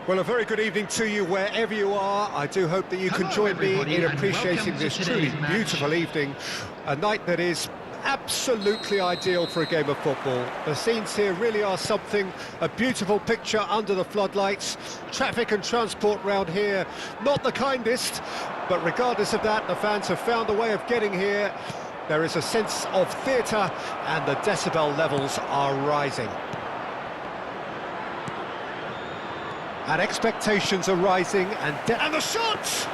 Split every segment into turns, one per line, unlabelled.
Well, a very good evening to you wherever you are. I do hope that you can join me in appreciating this truly beautiful evening, a night that is absolutely ideal for a game of football. The scenes here really are something, a beautiful picture under the floodlights. Traffic and transport round here, not the kindest, but regardless of that, the fans have found a way of getting here. There is a sense of theatre and the decibel levels are rising. And expectations are rising, and the shot!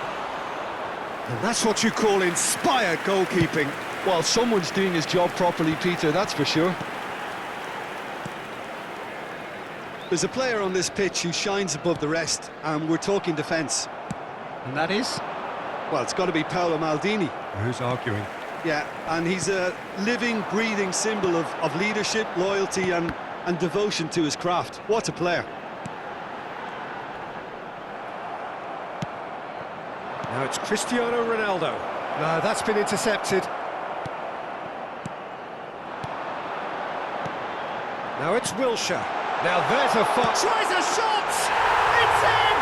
And that's what you call inspired goalkeeping.
Well, someone's doing his job properly, Peter, that's for sure. There's a player on this pitch who shines above the rest, and we're talking defence.
And that is?
Well, it's got to be Paolo Maldini.
Who's arguing?
Yeah, and he's a living, breathing symbol of leadership, loyalty and devotion to his craft. What a player.
Now it's Cristiano Ronaldo. No, that's been intercepted. Now it's Wilshere. Now there's a foot. Tries a shot! It's in!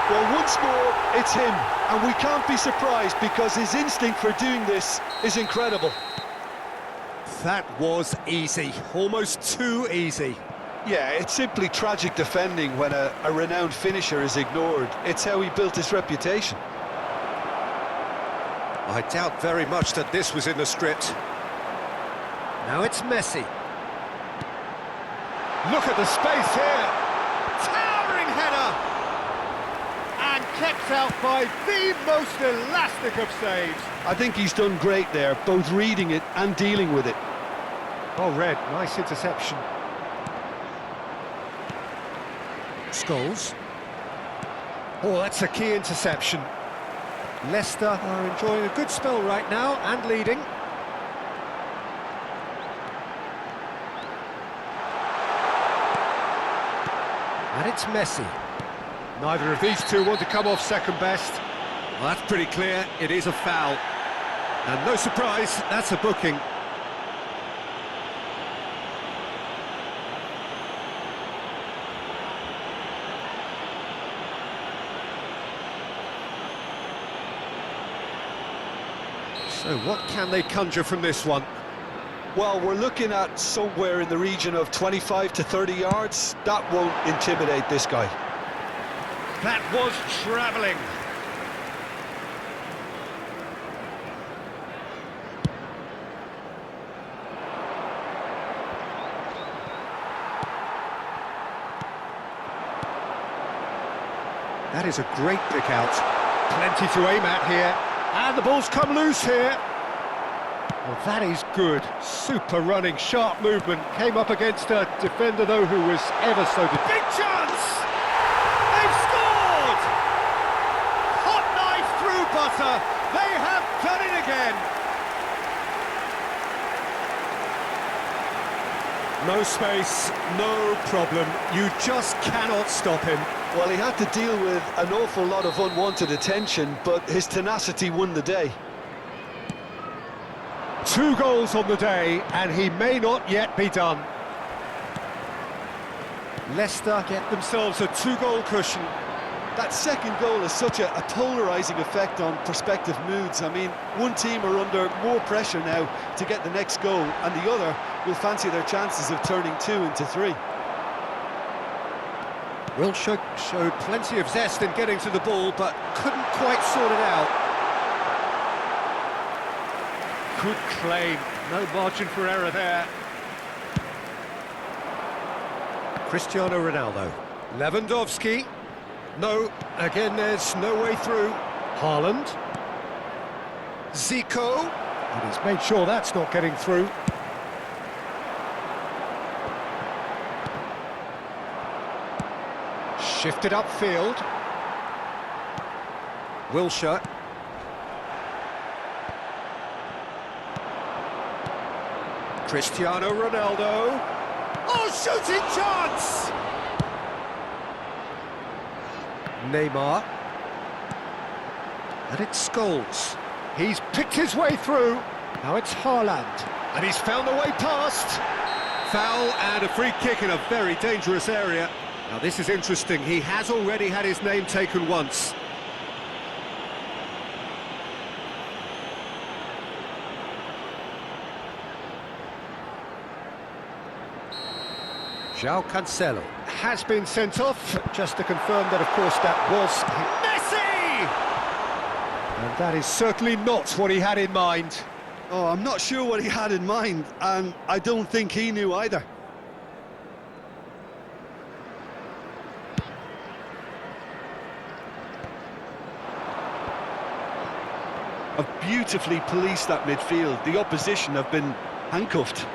Well, once more, it's him. And we can't be surprised because his instinct for doing this is incredible.
That was easy. Almost too easy.
Yeah, it's simply tragic defending when a renowned finisher is ignored. It's how he built his reputation.
I doubt very much that this was in the script. Now it's Messi. Look at the space here. Towering header. And kept out by the most elastic of saves.
I think he's done great there, both reading it and dealing with it.
Oh, Red, nice interception. Scholes. Oh, that's a key interception. Leicester are enjoying a good spell right now and leading. And it's Messi. Neither of these two want to come off second best. Well, that's pretty clear, it is a foul. And no surprise, that's a booking. So what can they conjure from this one?
Well, we're looking at somewhere in the region of 25 to 30 yards. That won't intimidate this guy.
That was travelling. That is a great pick out. Plenty to aim at here. And the ball's come loose here. Well, that is good. Super running, sharp movement. Came up against a defender, though, who was ever so good. Big chance! They've scored! Hot knife through butter. They have done it again. No space, no problem. You just cannot stop him.
Well, he had to deal with an awful lot of unwanted attention, but his tenacity won the day.
2 goals on the day, and he may not yet be done. Leicester get themselves a 2-goal cushion.
That second goal has such a polarising effect on prospective moods. I mean, one team are under more pressure now to get the next goal, and the other will fancy their chances of turning 2 into 3.
Wilshere showed plenty of zest in getting to the ball, but couldn't quite sort it out. Good claim, no margin for error there. Cristiano Ronaldo. Lewandowski. No, again there's no way through. Haaland. Zico. And he's made sure that's not getting through. Shifted upfield. Wilshere. Cristiano Ronaldo. Oh, shooting chance! Neymar. And it's Scholes. He's picked his way through. Now it's Haaland. And he's found the way past. Foul and a free kick in a very dangerous area. Now this is interesting, he has already had his name taken once. João Cancelo has been sent off, just to confirm that of course that was Messi! And that is certainly not what he had in mind.
Oh, I'm not sure what he had in mind, and I don't think he knew either. Have beautifully policed that midfield. The opposition have been handcuffed.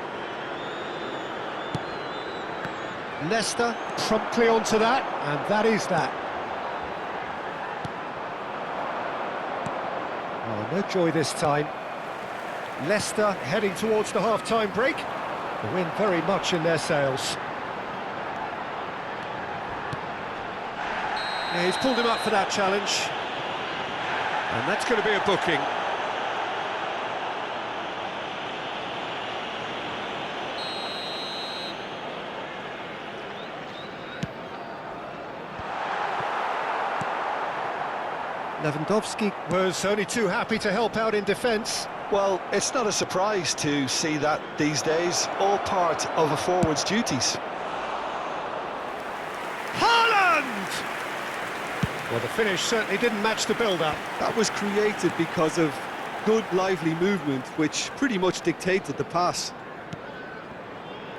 Leicester promptly onto that, and that is that. Oh, no joy this time. Leicester heading towards the half-time break. The wind very much in their sails. Yeah, he's pulled him up for that challenge. And that's going to be a booking. Lewandowski was only too happy to help out in defence.
Well, it's not a surprise to see that these days, all part of a forward's duties.
Haaland! Well, the finish certainly didn't match the build-up.
That was created because of good, lively movement, which pretty much dictated the pass.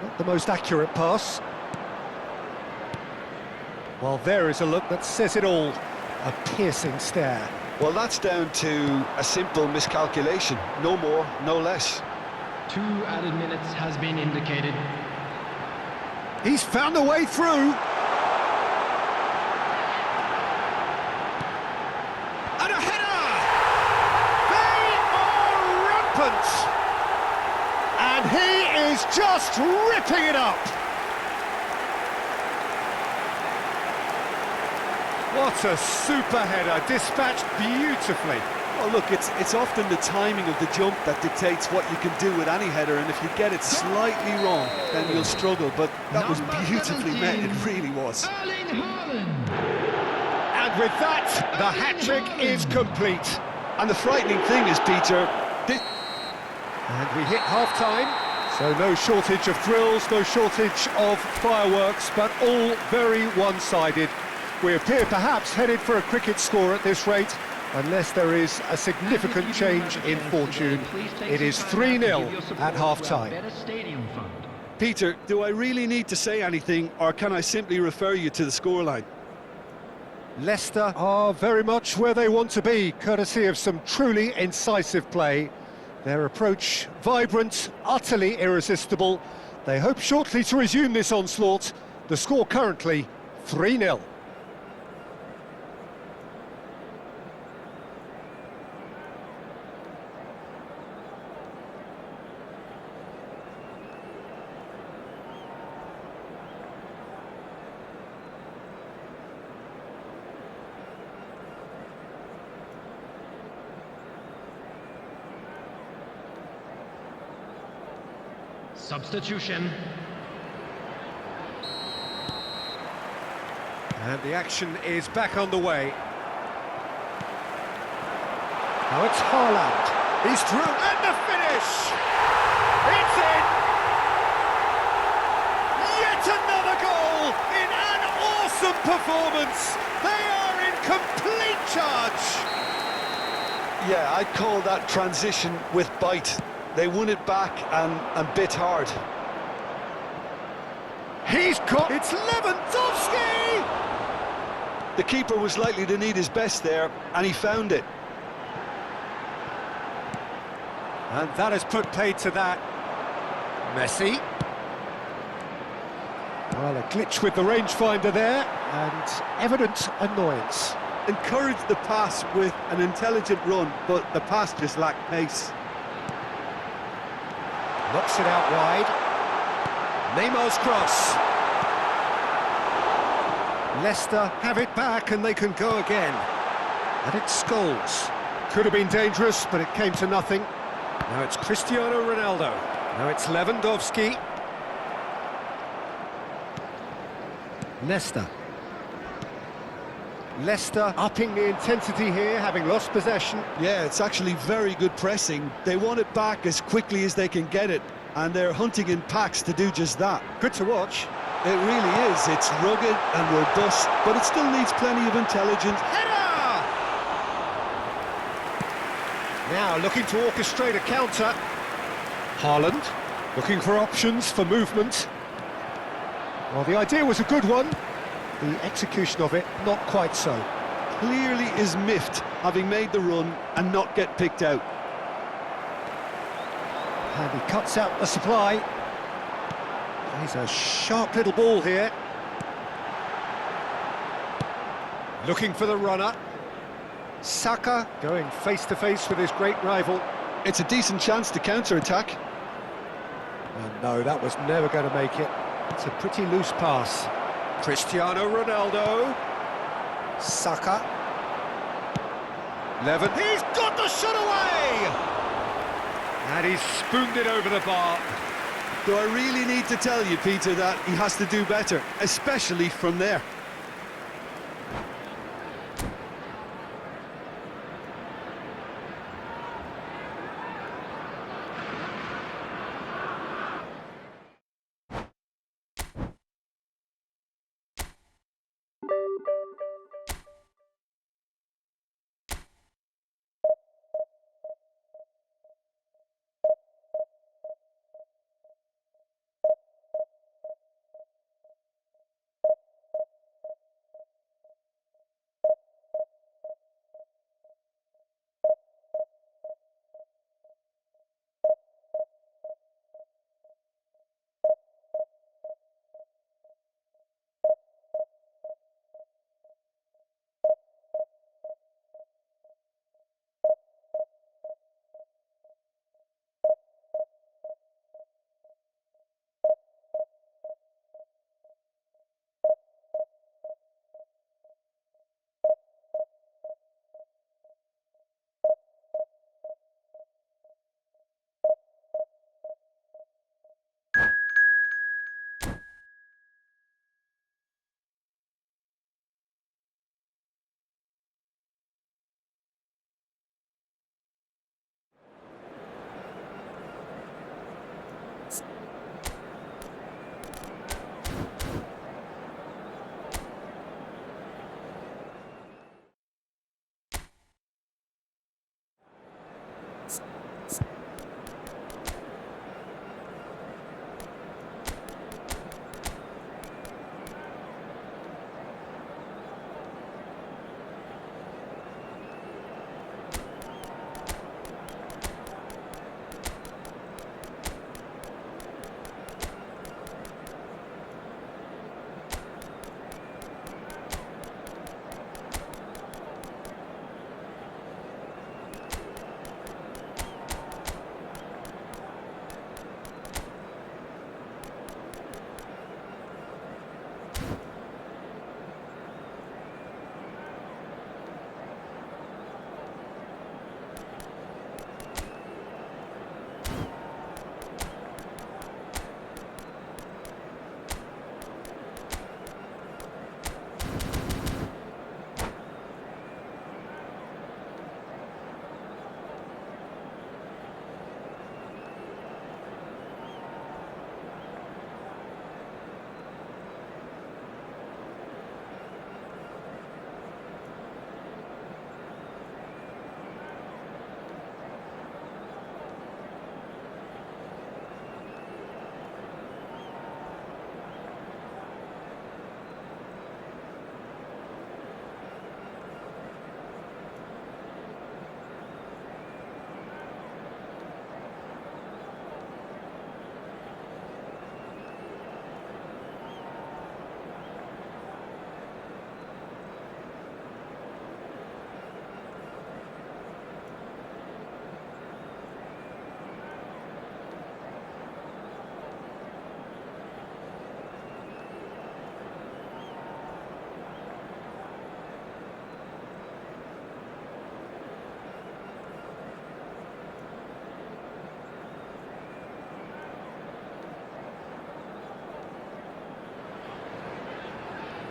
Not the most accurate pass. Well, there is a look that says it all. A piercing stare.
Well, that's down to a simple miscalculation. No more, no less.
2 added minutes has been indicated.
He's found a way through. And a header! They are rampant! And he is just ripping it up! What a super header, dispatched beautifully.
Well, look, it's often the timing of the jump that dictates what you can do with any header, and if you get it slightly wrong, then you'll struggle, but that was beautifully met, it really was.
And with that, the hat-trick is complete.
And the frightening thing is, Peter...
And we hit half-time, so no shortage of thrills, no shortage of fireworks, but all very one-sided. We appear perhaps headed for a cricket score at this rate, unless there is a significant change in fortune. It is 3-0 at half-time.
Peter, do I really need to say anything, or can I simply refer you to the scoreline?
Leicester are very much where they want to be, courtesy of some truly incisive play. Their approach vibrant, utterly irresistible. They hope shortly to resume this onslaught. The score currently 3-0.
Substitution.
And the action is back on the way. Now it's Haaland. He's through, and the finish! It's in! Yet another goal in an awesome performance! They are in complete charge!
Yeah, I'd call that transition with bite. They won it back and bit hard.
He's got... It's Lewandowski!
The keeper was likely to need his best there, and he found it.
And that has put paid to that. Messi. Well, a glitch with the rangefinder there, and evident annoyance.
Encouraged the pass with an intelligent run, but the pass just lacked pace.
Knocks it out wide. Neymar's cross. Leicester have it back and they can go again. And it's Scholes. Could have been dangerous, but it came to nothing. Now it's Cristiano Ronaldo. Now it's Lewandowski. Leicester. Leicester upping the intensity here, having lost possession.
Yeah, it's actually very good pressing. They want it back as quickly as they can get it, and they're hunting in packs to do just that.
Good to watch.
It really is. It's rugged and robust, but it still needs plenty of intelligence.
Header! Now looking to orchestrate a counter. Haaland looking for options for movement. Well, the idea was a good one. The execution of it, not quite so.
Clearly is miffed, having made the run and not get picked out.
And he cuts out the supply. He's a sharp little ball here. Looking for the runner. Saka going face-to-face with his great rival.
It's a decent chance to counter-attack.
And no, that was never going to make it. It's a pretty loose pass. Cristiano Ronaldo. Saka. Levin. He's got the shot away! And he's spooned it over the bar.
Do I really need to tell you, Peter, that he has to do better, especially from there?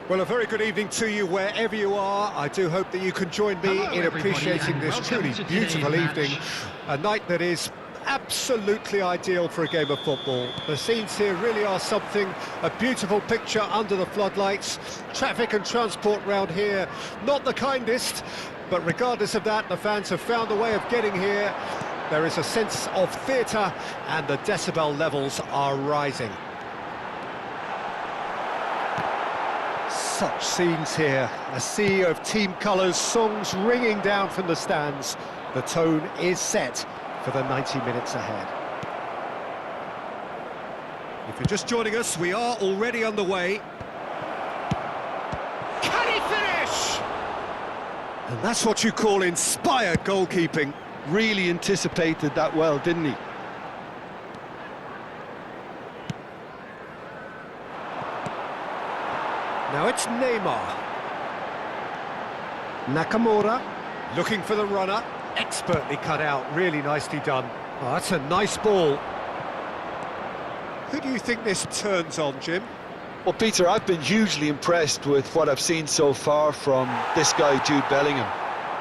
Well, a very good evening to you wherever you are. I do hope that you can join me in appreciating this truly beautiful evening. A night that is absolutely ideal for a game of football. The scenes here really are something, a beautiful picture under the floodlights. Traffic and transport round here, not the kindest, but regardless of that, the fans have found a way of getting here. There is a sense of theatre and the decibel levels are rising. Such scenes here, a sea of team colours, songs ringing down from the stands. The tone is set for the 90 minutes ahead. If you're just joining us, we are already underway. Can he finish? And that's what you call inspired goalkeeping.
Really anticipated that well, didn't he?
Now it's Neymar. Nakamura, looking for the runner. Expertly cut out, really nicely done. Oh, that's a nice ball. Who do you think this turns on, Jim?
Well, Peter, I've been hugely impressed with what I've seen so far from this guy, Jude Bellingham.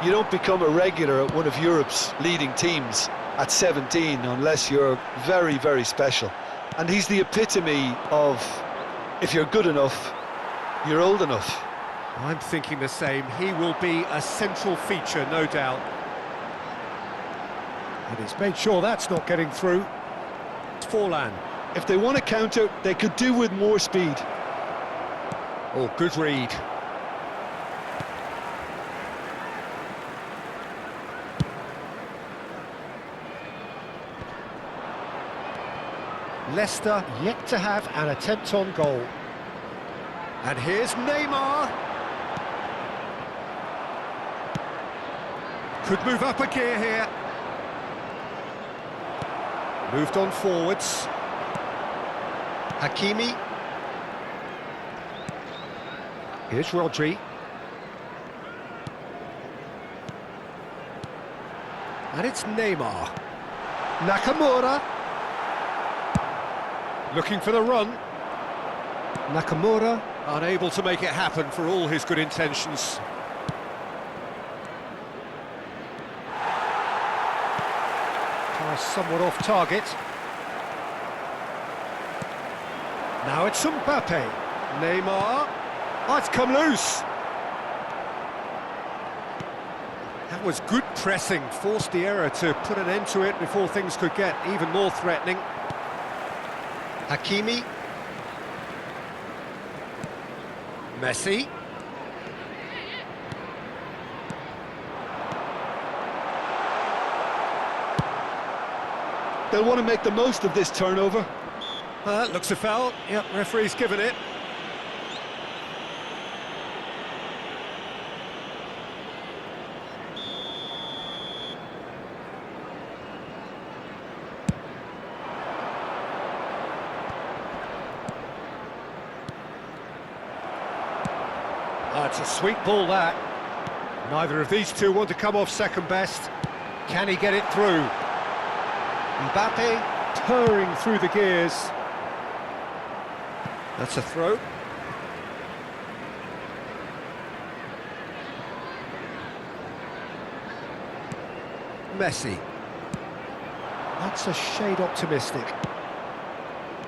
You don't become a regular at one of Europe's leading teams at 17 unless you're very, very special. And he's the epitome of, if you're good enough, you're old enough.
I'm thinking the same. He will be a central feature, no doubt. And he's made sure that's not getting through. It's Forlan.
If they want to counter, they could do with more speed.
Oh, good read. Leicester yet to have an attempt on goal. And here's Neymar. Could move up a gear here. Moved on forwards. Hakimi. Here's Rodri. And it's Neymar. Nakamura. Looking for the run. Nakamura unable to make it happen for all his good intentions. Somewhat off target. Now it's Mbappe. Neymar. Oh, it's come loose. That was good pressing, forced the error to put an end to it before things could get even more threatening. Hakimi. Messi.
They'll want to make the most of this turnover.
Looks a foul. Yep, referee's given it. It's a sweet ball, that. Neither of these two want to come off second best. Can he get it through? Mbappe purring through the gears. That's a throw. Messi. That's a shade optimistic.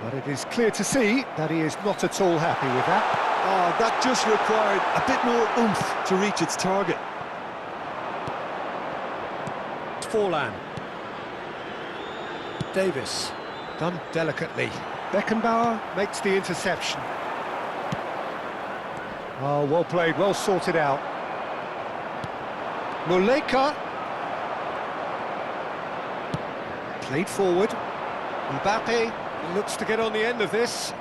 But it is clear to see that he is not at all happy with that.
Oh, that just required a bit more oomph to reach its target.
Forlan. Davis, done delicately. Beckenbauer makes the interception. Oh, well played, well sorted out. Muleka. Played forward. Mbappe looks to get on the end of this.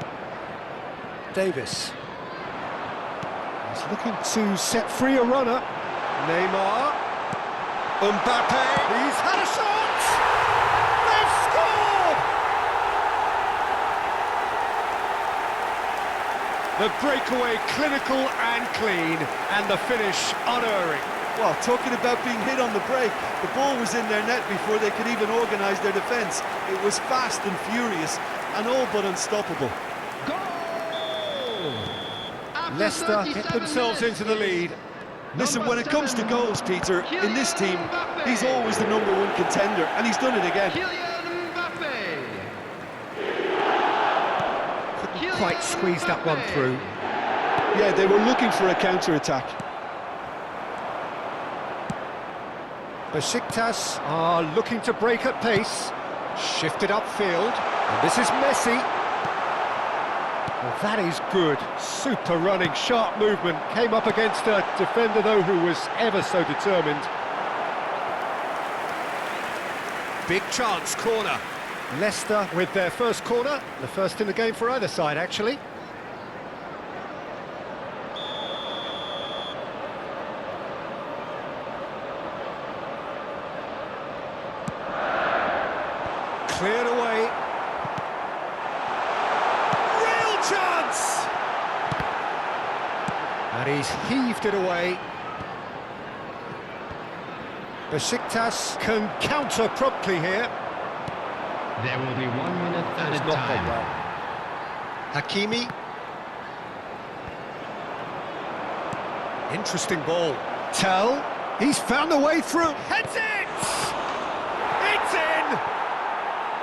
Davis. He's looking to set free a runner. Neymar. Mbappe. He's had a shot! The breakaway clinical and clean, and the finish unerring.
Well, talking about being hit on the break, the ball was in their net before they could even organise their defence. It was fast and furious, and all but unstoppable.
Goal!
Leicester get themselves into the lead.
Listen, when it comes to goals, Peter, in this team, he's always the #1 contender, and he's done it again.
Couldn't quite squeeze that one through.
Yeah, they were looking for a counter-attack.
Besiktas are looking to break at pace. Shifted upfield, and this is Messi. Well, that is good. Super running, sharp movement. Came up against a defender, though, who was ever so determined. Big chance, corner. Leicester with their first corner. The first in the game for either side, actually. Cleared away. Real chance! And he's heaved it away. Besiktas can counter promptly here.
There will be 1 minute added time.
Well. Hakimi. Interesting ball. Tell. He's found a way through. Heads it! It's in!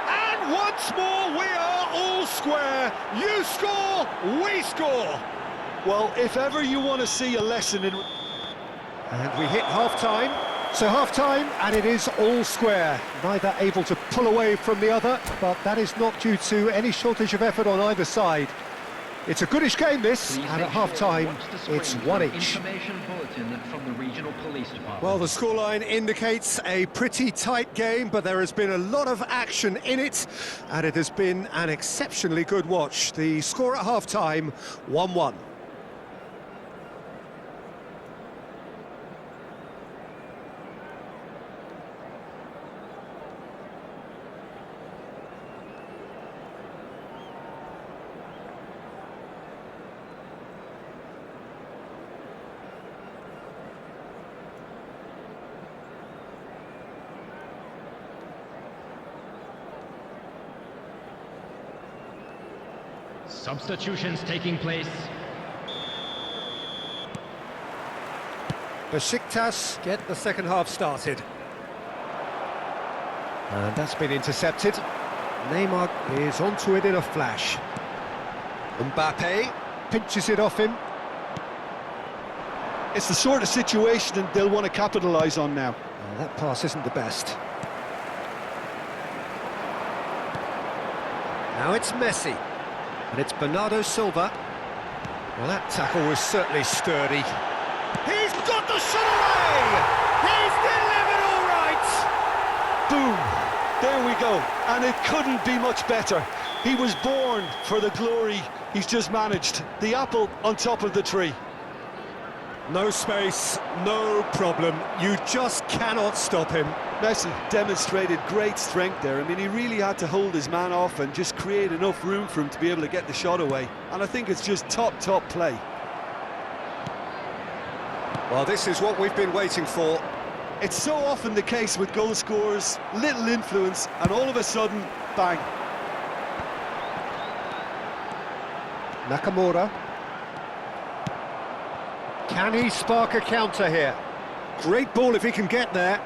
And once more we are all square. You score, we score.
Well, if ever you want to see a lesson in...
And we hit half-time. So half-time, and it is all square. Neither able to pull away from the other, but that is not due to any shortage of effort on either side. It's a goodish game, this, and at half-time, it's one each. Well, the scoreline indicates a pretty tight game, but there has been a lot of action in it, and it has been an exceptionally good watch. The score at half-time, 1-1.
Substitutions taking place.
Besiktas get the second half started. And that's been intercepted. Neymar is onto it in a flash. Mbappe pinches it off him.
It's the sort of situation they'll want to capitalise on now.
That pass isn't the best. Now it's Messi. And it's Bernardo Silva. Well, that tackle was certainly sturdy. He's got the shot away! He's delivered all right!
Boom! There we go. And it couldn't be much better. He was born for the glory he's just managed. The apple on top of the tree.
No space, no problem. You just cannot stop him.
Messi demonstrated great strength there. I mean, he really had to hold his man off and just create enough room for him to be able to get the shot away. And I think it's just top play.
Well, this is what we've been waiting for.
It's so often the case with goal scorers, little influence, and all of a sudden, bang.
Nakamura. Can he spark a counter here? Great ball if he can get there.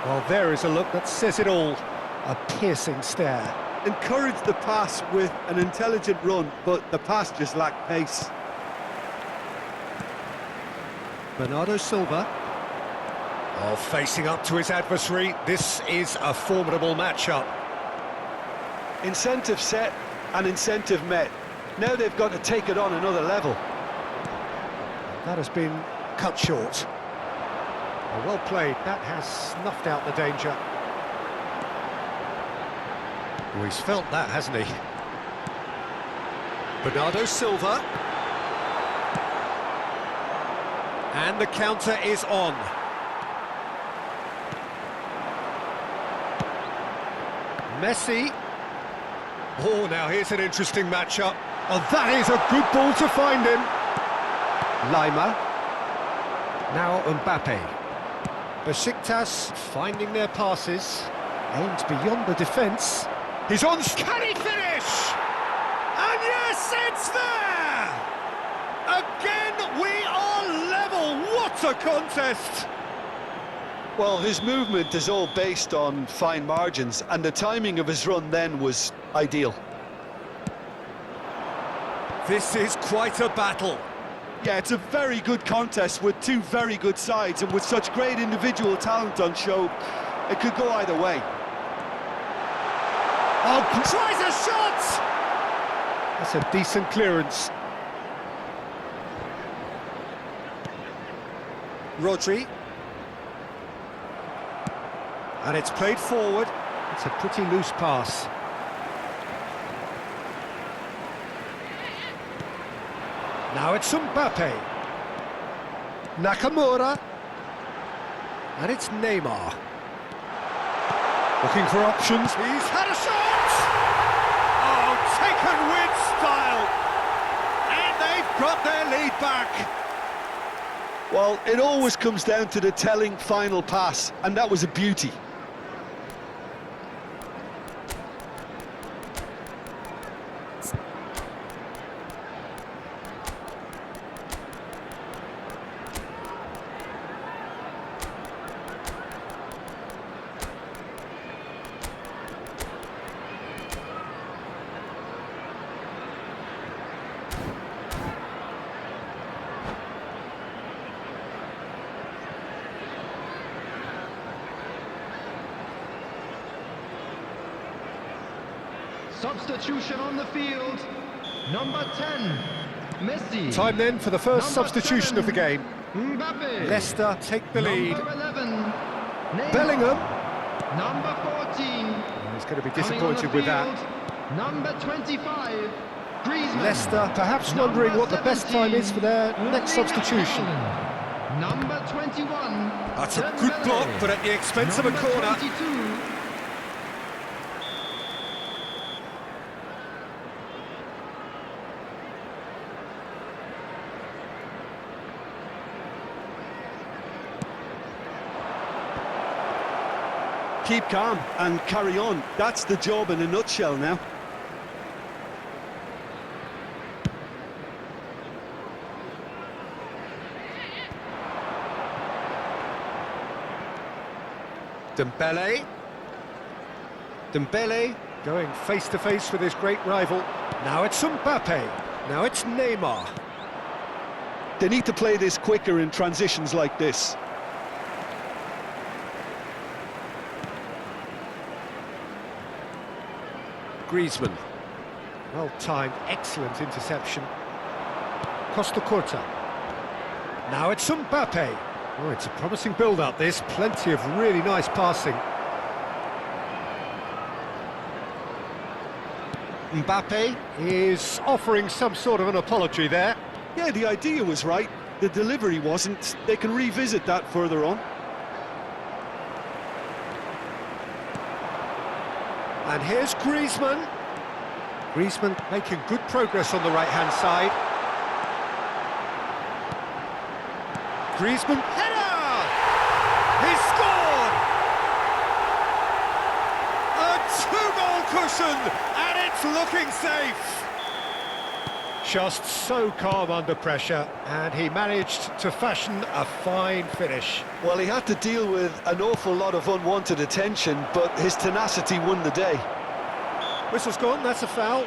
Well, there is a look that says it all. A piercing stare.
Encouraged the pass with an intelligent run, but the pass just lacked pace.
Bernardo Silva. Oh, facing up to his adversary. This is a formidable matchup.
Incentive set and incentive met. Now they've got to take it on another level.
That has been cut short. Well played. That has snuffed out the danger. Well, he's felt that, hasn't he? Bernardo Silva. And the counter is on. Messi. Oh, now here's an interesting matchup. Oh, that is a good ball to find him. Lima. Now Mbappe. Besiktas finding their passes. Aimed beyond the defence. He's on. Can he finish? And yes, it's there! a contest!
Well, his movement is all based on fine margins, and the timing of his run then was ideal.
This is quite a battle.
Yeah, it's a very good contest with two very good sides, and with such great individual talent on show, it could go either way.
Oh, tries a shot! That's a decent clearance. Rodri. And it's played forward. It's a pretty loose pass. Now it's Mbappe. Nakamura. And it's Neymar. Looking for options. He's had a shot! Oh, taken with style. And they've got their lead back.
Well, it always comes down to the telling final pass, and that was a beauty.
Substitution on the field. Number 10, Messi.
Time then for the first substitution of the game.
Mbappe.
Leicester take the lead.
Number 11, Neymar.
Bellingham.
Number 14.
He's going to be
coming on the
disappointed with that.
field, Number 25, Griezmann.
Leicester perhaps
Number
wondering what the best time is for their
17,
next substitution.
Number 21.
That's a good block, but at the expense of a
Number
corner.
22.
Keep calm and carry on. That's the job in a nutshell now.
Dembele. Dembele going face-to-face with his great rival. Now it's Mbappe. Now it's Neymar.
They need to play this quicker in transitions like this.
Griezmann. Well-timed, excellent interception. Costa Curta. Now it's Mbappe. Oh, it's a promising build-up, this. Plenty of really nice passing. Mbappe is offering some sort of an apology there.
Yeah, the idea was right. The delivery wasn't. They can revisit that further on.
And here's Griezmann. Griezmann making good progress on the right-hand side. Griezmann, header! He's scored! A two-goal cushion, and it's looking safe. Just so calm under pressure, and he managed to fashion a fine finish.
Well, he had to deal with an awful lot of unwanted attention, but his tenacity won the day.
Whistle's gone, that's a foul.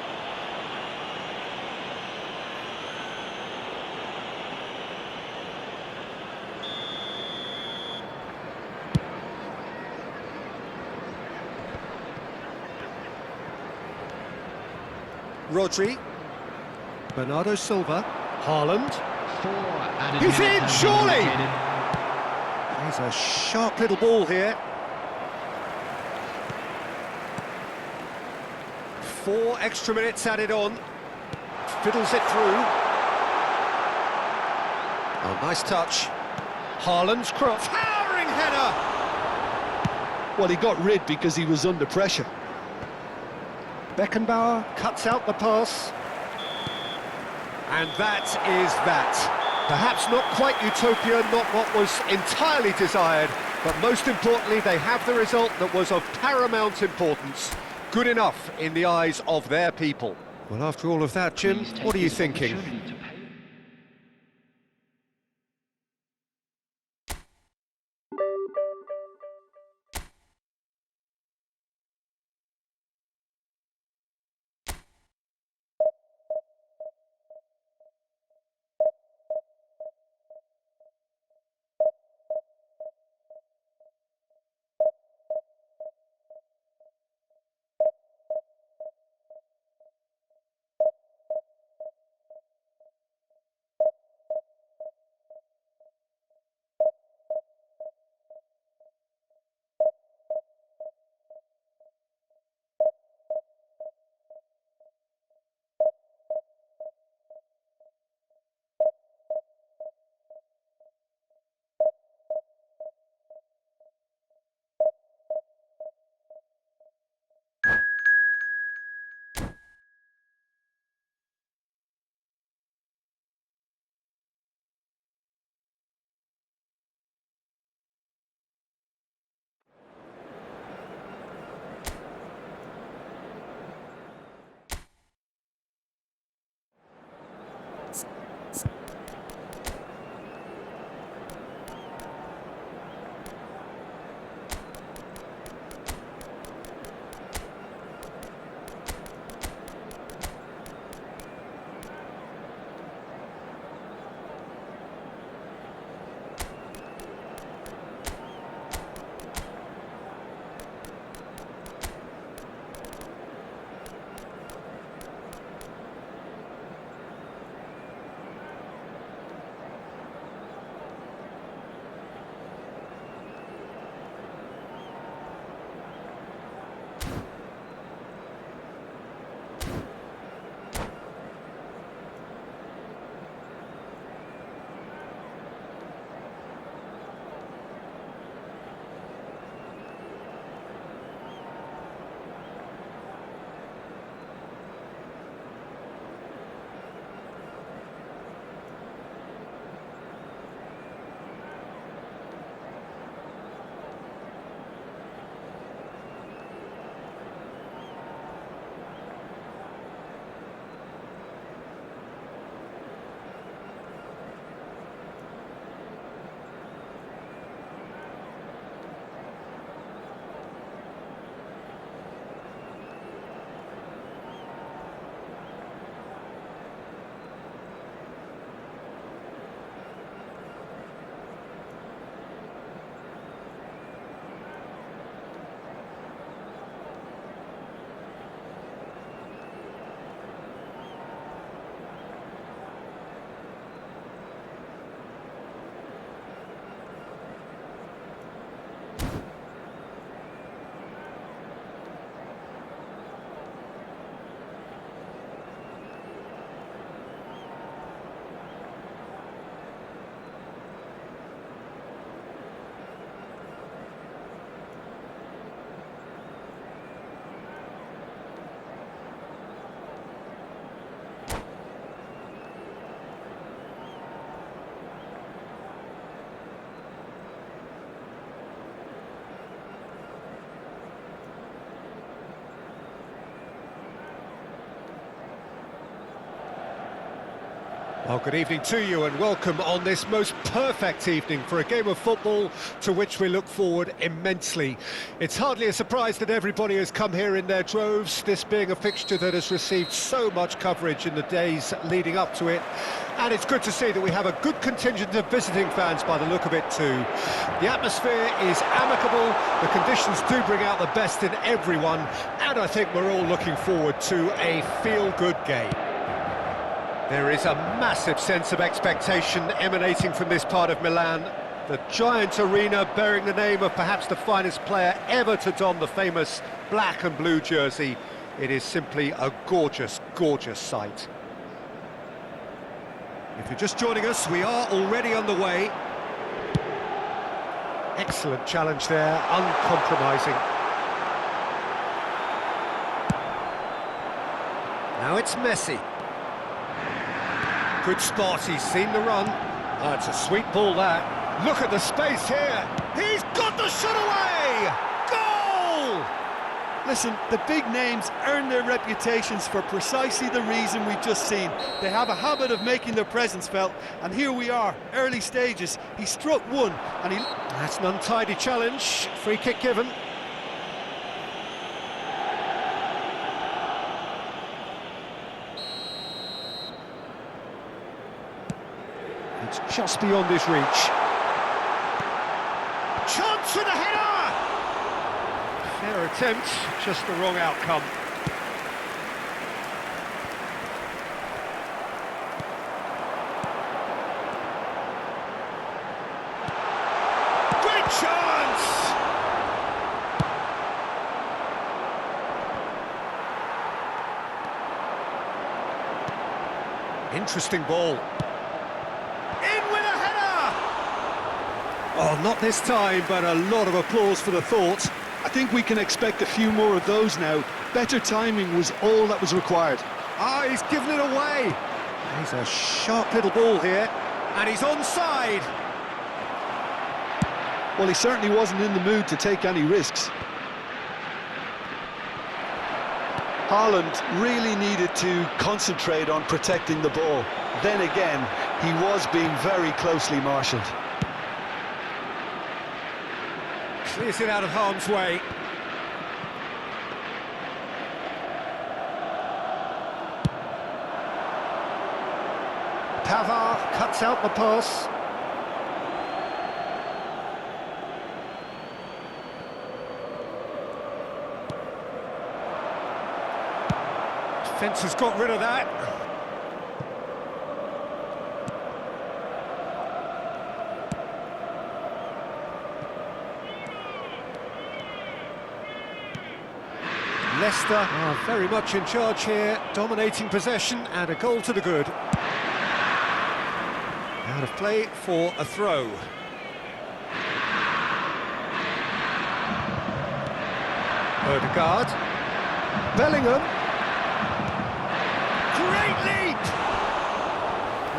Rodri. Bernardo Silva. Haaland.
4 added
He's
minutes
in,
have
surely!
been allocated.
He's a sharp little ball here. 4 extra minutes added on. Fiddles it through. Oh, nice touch. Haaland's cross. Towering header!
Well, he got rid because he was under pressure.
Beckenbauer cuts out the pass. And that is that. Perhaps not quite utopia, not what was entirely desired, but most importantly, they have the result that was of paramount importance. Good enough in the eyes of their people. Well, after all of that, Jim, what are you thinking? Well, good evening to you and welcome on this most perfect evening for a game of football to which we look forward immensely. It's hardly a surprise that everybody has come here in their droves, this being a fixture that has received so much coverage in the days leading up to it. And it's good to see that we have a good contingent of visiting fans by the look of it too. The atmosphere is amicable, the conditions do bring out the best in everyone, and I think we're all looking forward to a feel-good game. There is a massive sense of expectation emanating from this part of Milan. The giant arena bearing the name of perhaps the finest player ever to don the famous black and blue jersey. It is simply a gorgeous, gorgeous sight. If you're just joining us, we are already underway. Excellent challenge there, uncompromising. Now it's Messi. Good spot, he's seen the run. That's a sweet ball, that. Look at the space here. He's got the shot away! Goal!
Listen, the big names earn their reputations for precisely the reason we've just seen. They have a habit of making their presence felt, and here we are, early stages. He struck one, and he...
That's an untidy challenge. Free kick given. It's just beyond his reach. Chance for the header! Fair attempt, just the wrong outcome. Great chance! Interesting ball. Oh, not this time, but a lot of applause for the thought.
I think we can expect a few more of those now. Better timing was all that was required.
Ah, he's given it away. He's a sharp little ball here, and he's onside.
Well, he certainly wasn't in the mood to take any risks. Haaland really needed to concentrate on protecting the ball. Then again, he was being very closely marshalled.
Clears it out of harm's way. Pavard cuts out the pass. Defence has got rid of that. Leicester are very much in charge here, dominating possession and a goal to the good. Out of play for a throw. Odegaard. Bellingham. Great leap!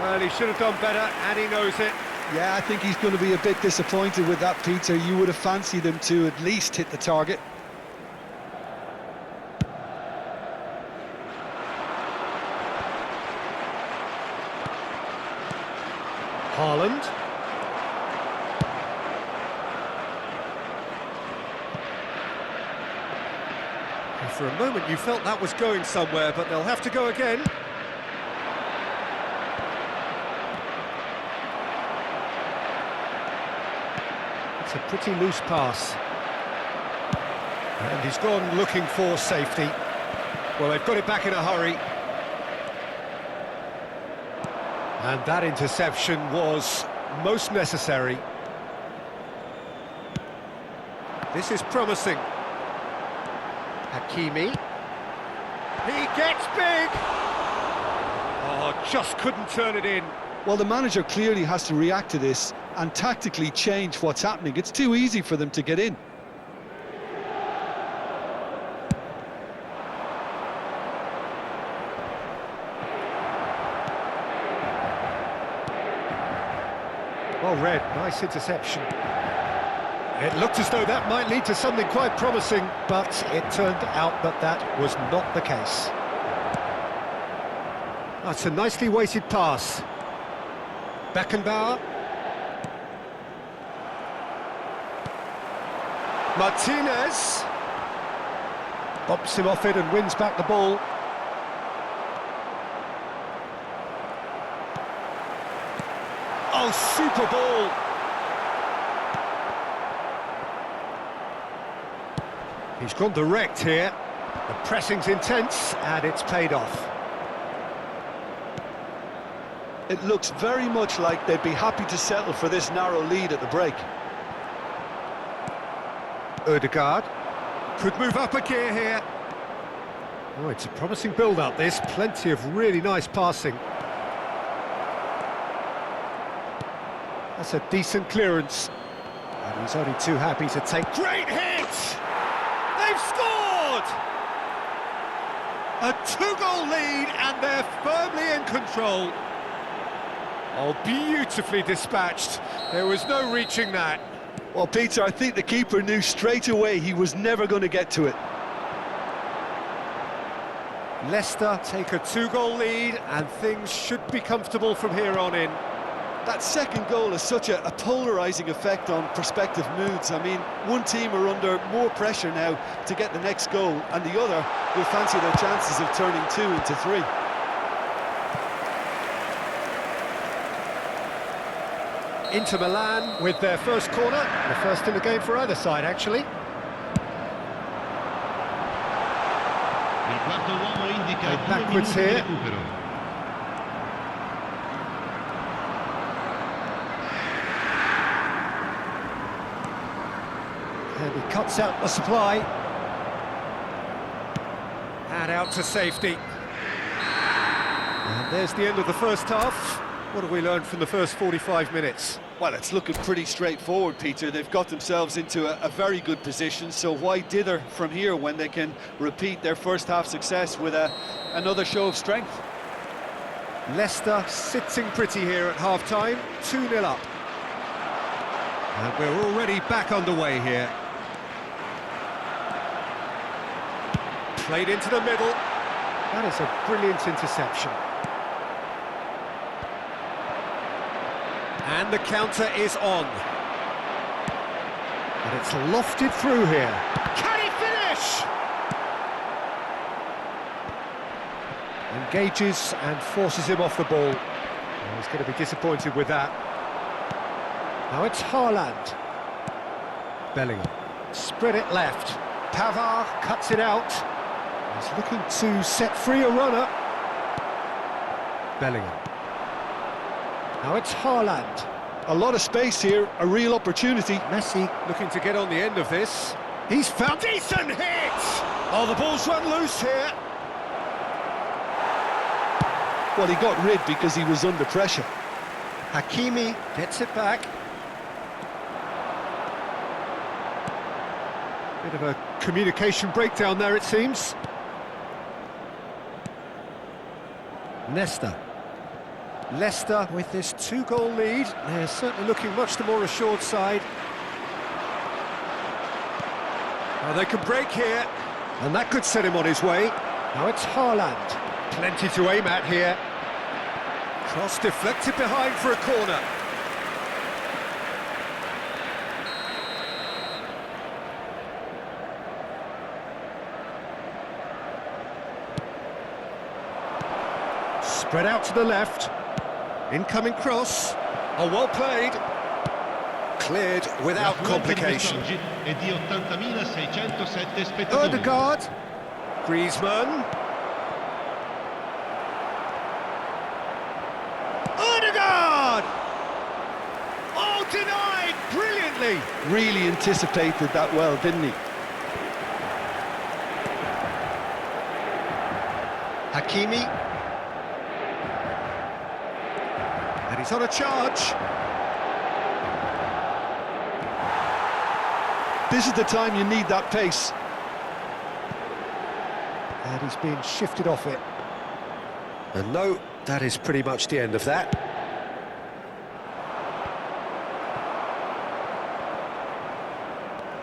Well, he should have done better, and he knows it.
Yeah, I think he's going to be a bit disappointed with that, Peter. You would have fancied him to at least hit the target.
Haaland. And for a moment you felt that was going somewhere, but they'll have to go again. It's a pretty loose pass. And he's gone looking for safety. Well, they've got it back in a hurry. And that interception was most necessary. This is promising. Hakimi. He gets big! Oh, just couldn't turn it in.
Well, the manager clearly has to react to this and tactically change what's happening. It's too easy for them to get in.
Well read, nice interception. It looked as though that might lead to something quite promising, but it turned out that that was not the case. That's a nicely weighted pass. Beckenbauer. Martinez. Bumps him off it and wins back the ball. Oh, super ball! He's gone direct here. The pressing's intense, and it's paid off.
It looks very much like they'd be happy to settle for this narrow lead at the break.
Odegaard could move up a gear here. Oh, it's a promising build-up, this. Plenty of really nice passing. That's a decent clearance. And he's only too happy to take... Great hit! They've scored! A two-goal lead, and they're firmly in control. Oh, beautifully dispatched. There was no reaching that.
Well, Peter, I think the keeper knew straight away he was never going to get to it.
Leicester take a two-goal lead, and things should be comfortable from here on in.
That second goal has such a polarising effect on prospective moods. I mean, one team are under more pressure now to get the next goal, and the other will fancy their chances of turning 2 into 3.
Inter Milan with their first corner, the first in the game for either side, actually. Backwards here. And he cuts out the supply. And out to safety. And there's the end of the first half. What have we learned from the first 45 minutes?
Well, it's looking pretty straightforward, Peter. They've got themselves into a very good position, so why dither from here when they can repeat their first half success with another show of strength?
Leicester sitting pretty here at half-time, 2-0 up. And we're already back underway here. Played into the middle. That is a brilliant interception. And the counter is on. And it's lofted through here. Can he finish? Engages and forces him off the ball. Oh, he's going to be disappointed with that. Now it's Haaland. Bellingham. Spread it left. Pavard cuts it out. He's looking to set free a runner. Bellingham. Now it's Haaland.
A lot of space here, a real opportunity.
Messi looking to get on the end of this. He's found decent hit! Oh, the ball's run loose here.
Well, he got rid because he was under pressure.
Hakimi gets it back. Bit of a communication breakdown there, it seems. Nesta. Leicester with this 2-goal lead. They're certainly looking much the more assured side. Well, they can break here, and that could set him on his way. Now it's Haaland. Plenty to aim at here. Cross deflected behind for a corner. Spread out to the left. Incoming cross. Oh, well played. Cleared without complication. Odegaard. Griezmann. Odegaard! Oh, denied brilliantly.
Really anticipated that well, didn't he?
Hakimi. And he's on a charge.
This is the time you need that pace.
And he's being shifted off it. And no, that is pretty much the end of that.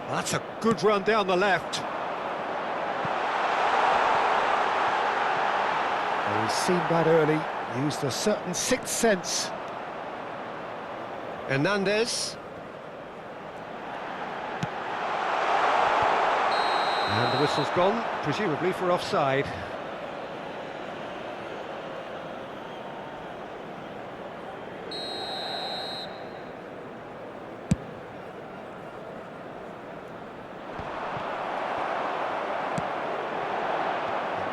Well, that's a good run down the left. Well, he's seen that early, used a certain sixth sense. Hernandez. And the whistle's gone, presumably for offside.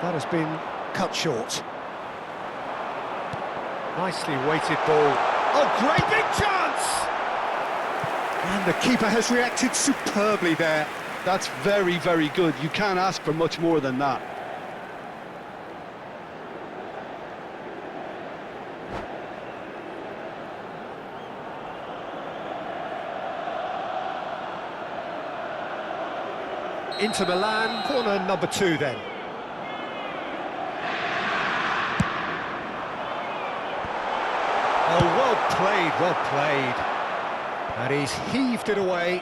That has been cut short. Nicely weighted ball. Oh, great big chance! And the keeper has reacted superbly there.
That's very, very good. You can't ask for much more than that.
Inter Milan, corner number 2 then. Oh, well played, well played. And he's heaved it away.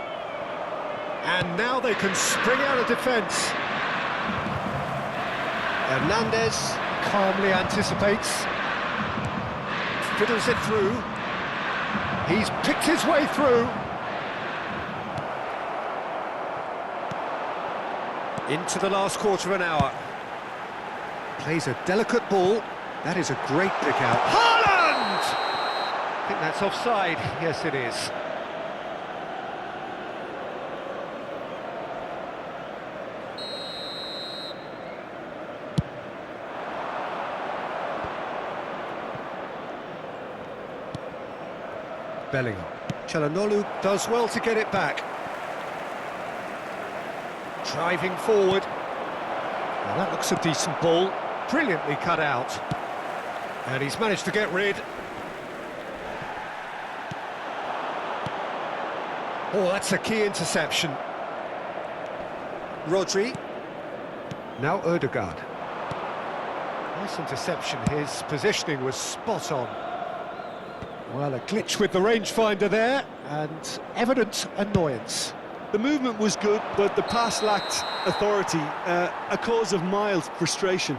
And now they can spring out of defence. Hernandez calmly anticipates. Fiddles it through. He's picked his way through. Into the last quarter of an hour. Plays a delicate ball. That is a great pick out. Haaland! I think that's offside. Yes, it is. Bellingham. Çalhanoğlu does well to get it back. Driving forward. Well, that looks a decent ball. Brilliantly cut out. And he's managed to get rid. Oh, that's a key interception. Rodri. Now Odegaard. Nice interception. His positioning was spot on. Well, a glitch with the rangefinder there, and evident annoyance.
The movement was good, but the pass lacked authority, a cause of mild frustration.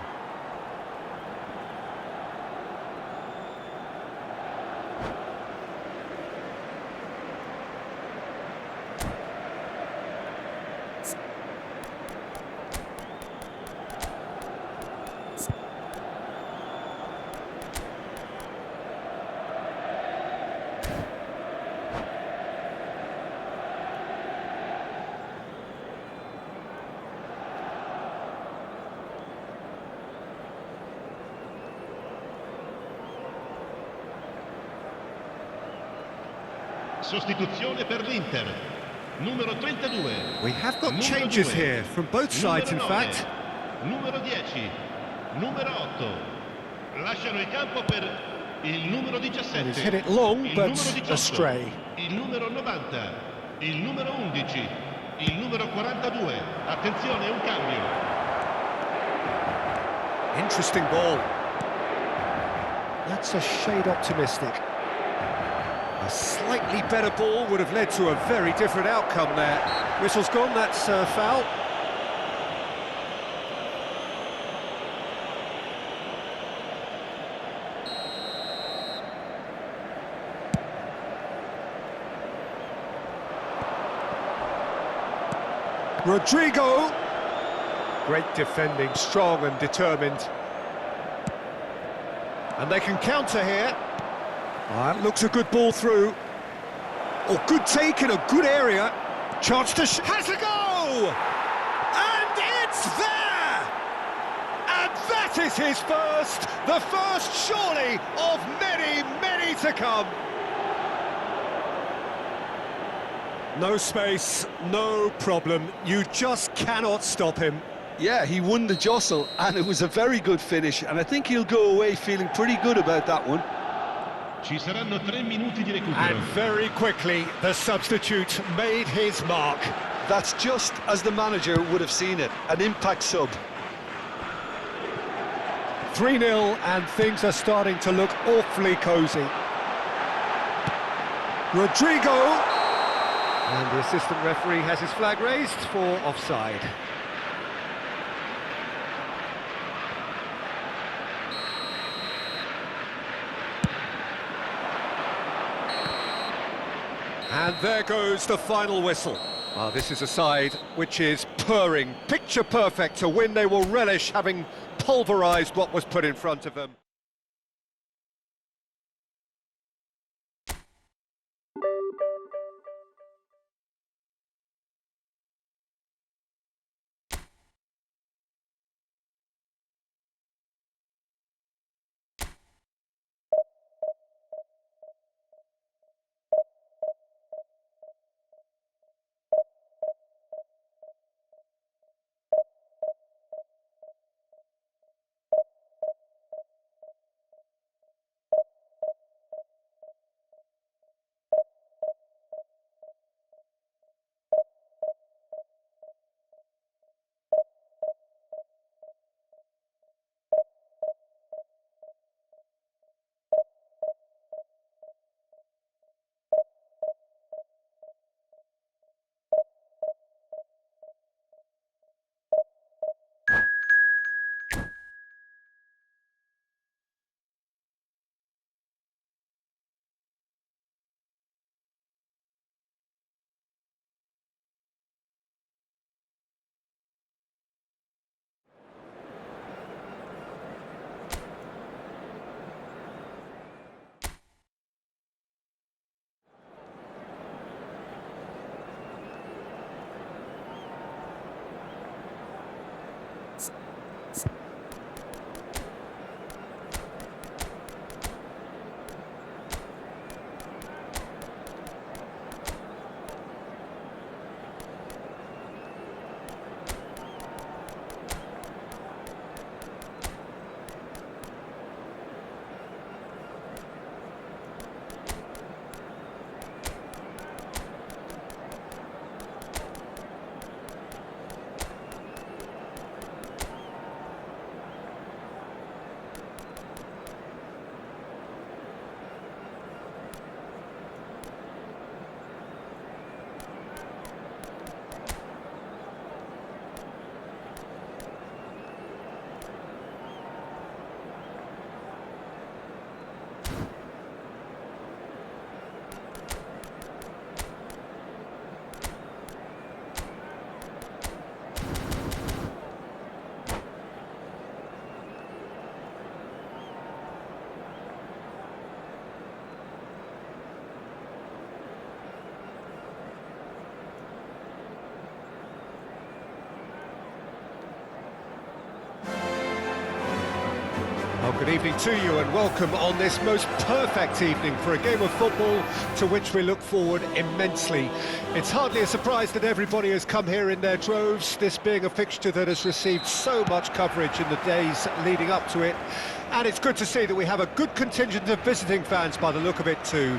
Sostituzione per l'Inter. Numero 32.
We have got changes here from both sides, in fact.
Numero 10. Numero 8. Lasciano il campo per il numero 17.
And he's hit it long,
il
but
numero 18,
astray.
Il numero 90. Il numero 11. Il numero 42. Attenzione, un cambio.
Interesting ball. That's a shade optimistic. A slightly better ball would have led to a very different outcome there. Whistle's gone, that's a foul. Rodrigo. Great defending, strong and determined. And they can counter here. That looks a good ball through. Oh, good take in a good area. Chance to has a go! And it's there! And that is his first. The first, surely, of many, many to come. No space, no problem. You just cannot stop him.
Yeah, he won the jostle, and it was a very good finish, and I think he'll go away feeling pretty good about that one.
Ci saranno 3 minuti di recupero.
And very quickly, the substitute made his mark.
That's just as the manager would have seen it, an impact sub.
3-0, and things are starting to look awfully cosy. Rodrigo! And the assistant referee has his flag raised for offside. And there goes the final whistle. Well, this is a side which is purring, picture perfect to win. They will relish having pulverised what was put in front of them. Good evening to you and welcome on this most perfect evening for a game of football to which we look forward immensely. It's hardly a surprise that everybody has come here in their droves, this being a fixture that has received so much coverage in the days leading up to it. And it's good to see that we have a good contingent of visiting fans by the look of it too.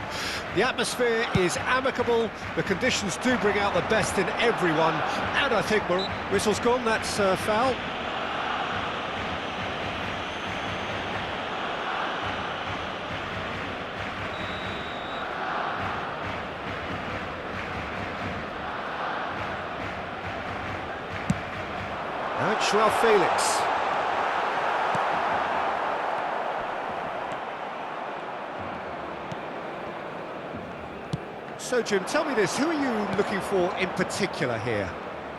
The atmosphere is amicable, the conditions do bring out the best in everyone, and I think whistle's gone, that's foul. Now it's João Felix. So, Jim, tell me this, who are you looking for in particular here?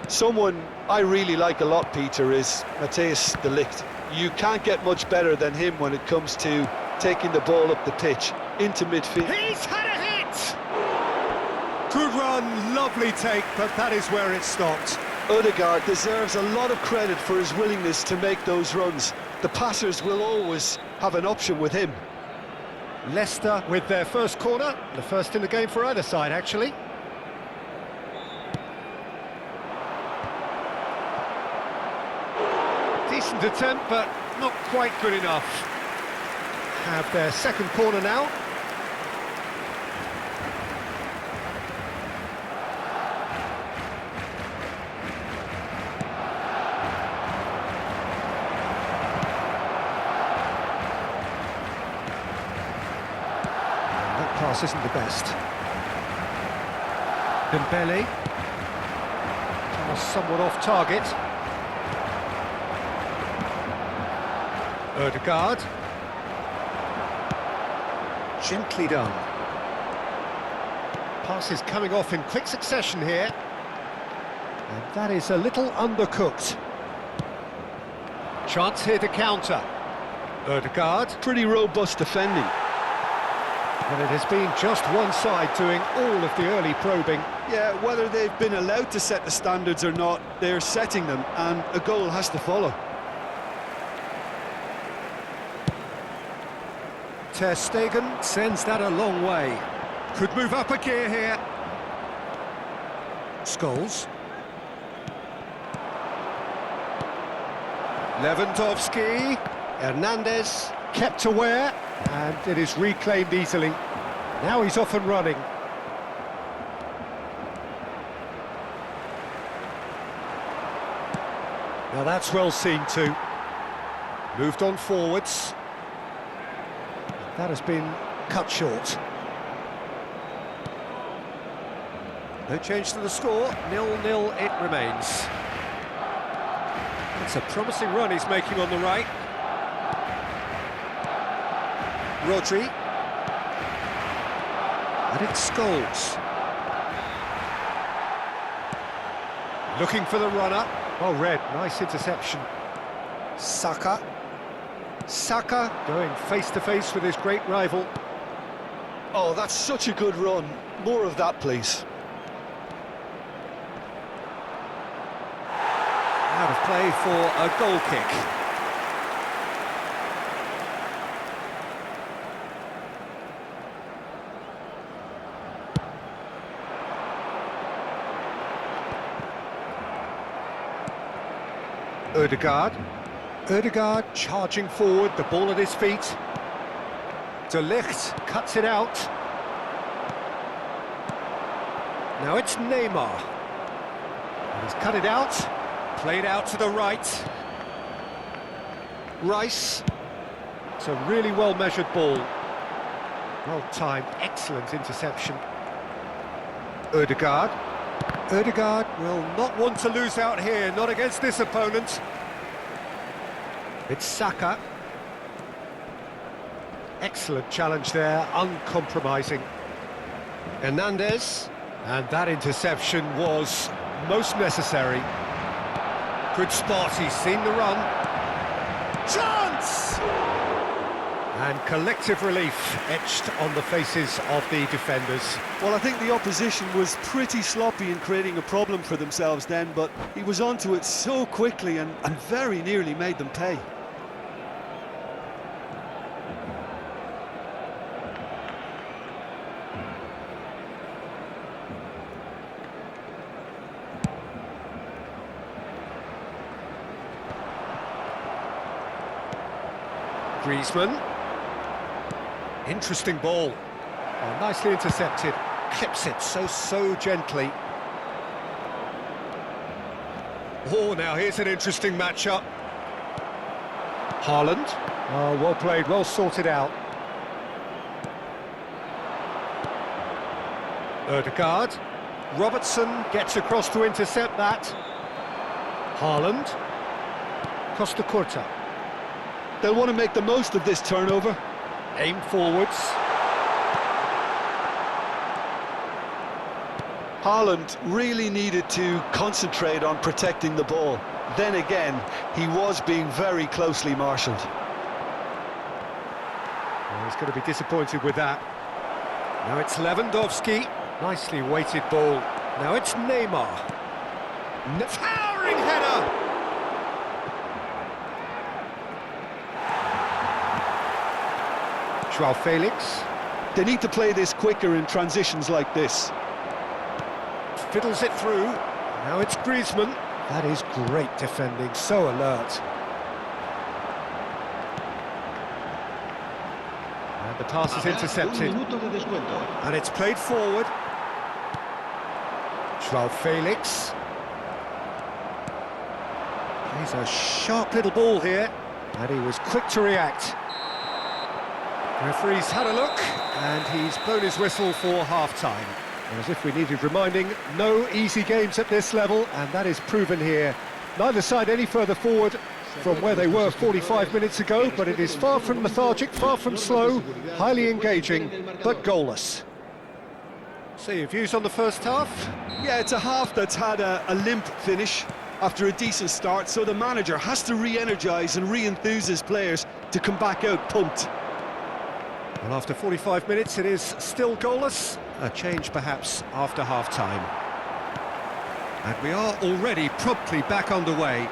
Someone I really like a lot, Peter, is Matthijs de Ligt. You can't get much better than him when it comes to taking the ball up the pitch into midfield.
He's had a hit! Good run, lovely take, but that is where it stopped.
Ødegaard deserves a lot of credit for his willingness to make those runs. The passers will always have an option with him.
Leicester with their first corner, the first in the game for either side, actually. Decent attempt, but not quite good enough. Have their second corner now. Pass isn't the best. Dembele. Pass somewhat off target. Ødegaard. Gently done. Pass is coming off in quick succession here. And that is a little undercooked. Chance here to counter. Ødegaard.
Pretty robust defending.
And it has been just one side doing all of the early probing.
Yeah, whether they've been allowed to set the standards or not, they're setting them, and a goal has to follow.
Ter Stegen sends that a long way. Could move up a gear here. Scholes. Lewandowski. Hernandez kept aware. And it is reclaimed easily. Now he's off and running. Now that's well seen too. Moved on forwards. That has been cut short. No change to the score. 0-0 it remains. It's a promising run he's making on the right. Rodri. And it's Scholes. Looking for the runner. Oh, Red, nice interception. Saka. Saka going face-to-face with his great rival.
Oh, that's such a good run. More of that, please.
Out of play for a goal kick. Ødegaard. Ødegaard charging forward, the ball at his feet. De Ligt cuts it out. Now it's Neymar. And he's cut it out, played out to the right. Rice. It's a really well-measured ball. Well-timed, excellent interception. Ødegaard. Ødegaard will not want to lose out here, not against this opponent. It's Saka. Excellent challenge there, uncompromising. Hernandez, and that interception was most necessary. Good spot, he's seen the run. Chance! And collective relief etched on the faces of the defenders.
Well, I think the opposition was pretty sloppy in creating a problem for themselves then, but he was onto it so quickly and very nearly made them pay.
Griezmann. Interesting ball. Oh, nicely intercepted. Clips it so gently. Oh, now here's an interesting matchup. Haaland. Oh, well played, well sorted out. Ødegaard. Robertson gets across to intercept that. Haaland. Costa Curta.
They'll want to make the most of this turnover.
Aim forwards.
Haaland really needed to concentrate on protecting the ball. Then again, he was being very closely marshalled.
Well, he's going to be disappointed with that. Now it's Lewandowski. Nicely weighted ball. Now it's Neymar. Towering header! Joao Felix.
They need to play this quicker in transitions like this.
Fiddles it through. Now it's Griezmann. That is great defending, so alert. And the pass is intercepted. And it's played forward. Joao Felix. Plays a sharp little ball here. And he was quick to react. Referee's had a look, and he's blown his whistle for half-time. As if we needed reminding, no easy games at this level, and that is proven here. Neither side any further forward from where they were 45 minutes ago, but it is far from lethargic, far from slow, highly engaging, but goalless. So your views on the first half?
Yeah, it's a half that's had a limp finish after a decent start, so the manager has to re-energise and re-enthuse his players to come back out pumped.
Well, after 45 minutes, it is still goalless. A change, perhaps, after half-time. And we are already promptly back underway.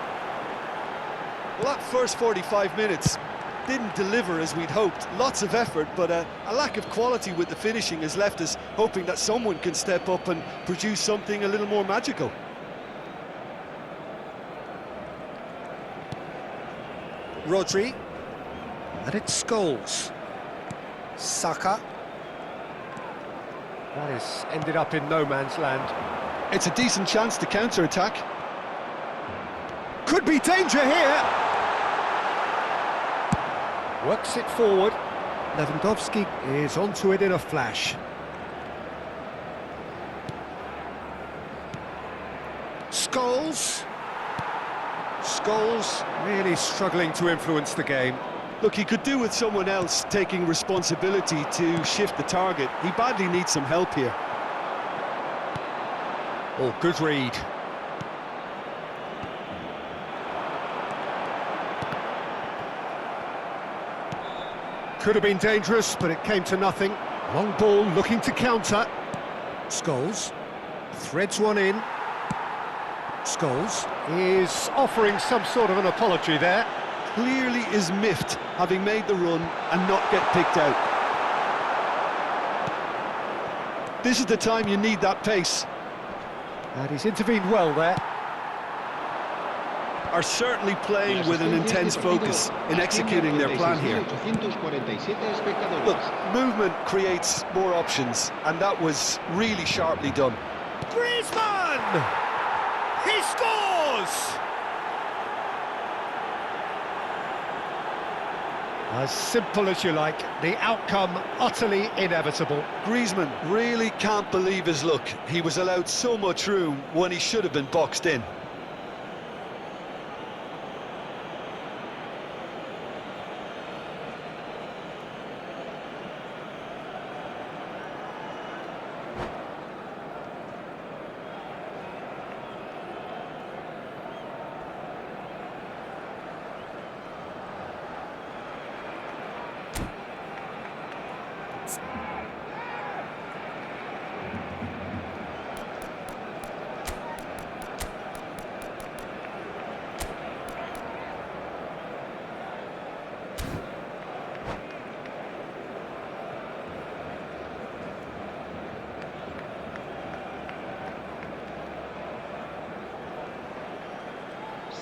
Well, that first 45 minutes didn't deliver as we'd hoped. Lots of effort, but a lack of quality with the finishing has left us hoping that someone can step up and produce something a little more magical.
Rodri. And it's Scholes. Saka. That has ended up in no man's land.
It's a decent chance to counter-attack.
Could be danger here. Works it forward. Lewandowski is onto it in a flash. Scholes. Scholes really struggling to influence the game.
Look, he could do with someone else taking responsibility to shift the target. He badly needs some help here.
Oh, good read. Could have been dangerous, but it came to nothing. Long ball looking to counter. Scholes threads one in. Scholes is offering some sort of an apology there.
Clearly is miffed, having made the run and not get picked out. This is the time you need that pace.
And he's intervened well there.
Are certainly playing with an intense focus in executing their plan here. Look, movement creates more options, and that was really sharply done.
Griezmann! He scores! As simple as you like, the outcome utterly inevitable.
Griezmann really can't believe his luck. He was allowed so much room when he should have been boxed in.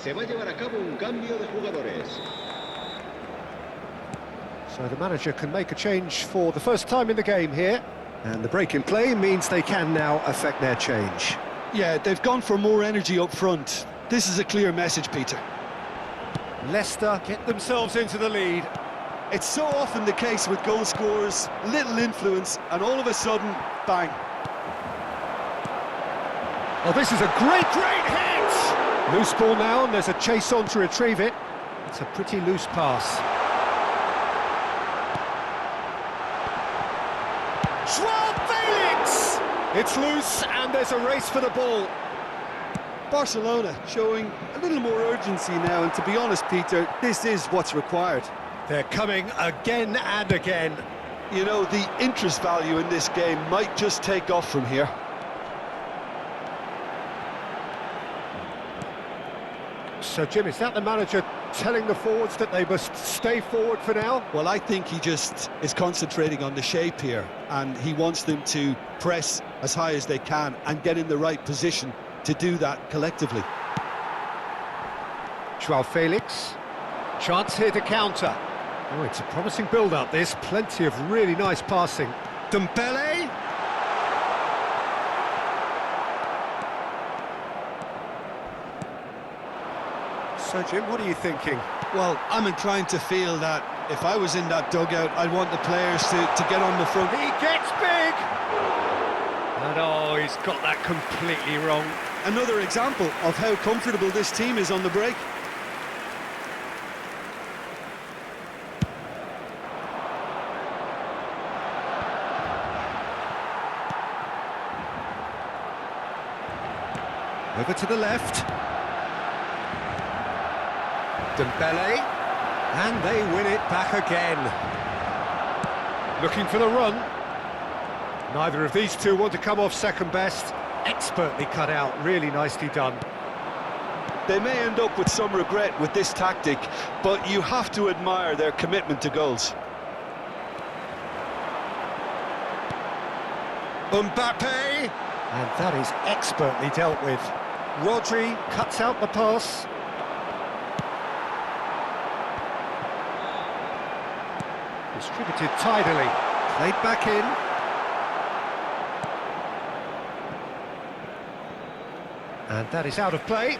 Se va a llevar a cabo un cambio de jugadores.
So the manager can make a change for the first time in the game here. And the break in play means they can now affect their change.
Yeah, they've gone for more energy up front. This is a clear message, Peter.
Leicester get themselves into the lead.
It's so often the case with goal scorers, little influence, and all of a sudden, bang.
Oh, this is a great hit! Loose ball now, and there's a chase on to retrieve it. It's a pretty loose pass. Felix! It's loose, and there's a race for the ball.
Barcelona showing a little more urgency now, and to be honest, Peter, this is what's required.
They're coming again and again.
You know, the interest value in this game might just take off from here.
So, Jim, is that the manager telling the forwards that they must stay forward for now?
Well, I think he just is concentrating on the shape here, and he wants them to press as high as they can and get in the right position to do that collectively.
Joao Felix. Chance here to counter. Oh, it's a promising build-up, this. Plenty of really nice passing. Dembele. So, Jim, what are you thinking?
Well, I'm inclined to feel that if I was in that dugout, I'd want the players to get on the front.
He gets big! And oh, he's got that completely wrong.
Another example of how comfortable this team is on the break.
Over to the left. Dembele, and they win it back again. Looking for the run. Neither of these two want to come off second best. Expertly cut out, really nicely done.
They may end up with some regret with this tactic, but you have to admire their commitment to goals.
Mbappe, and that is expertly dealt with. Rodri cuts out the pass. Distributed tidily, played back in. And that is out of play.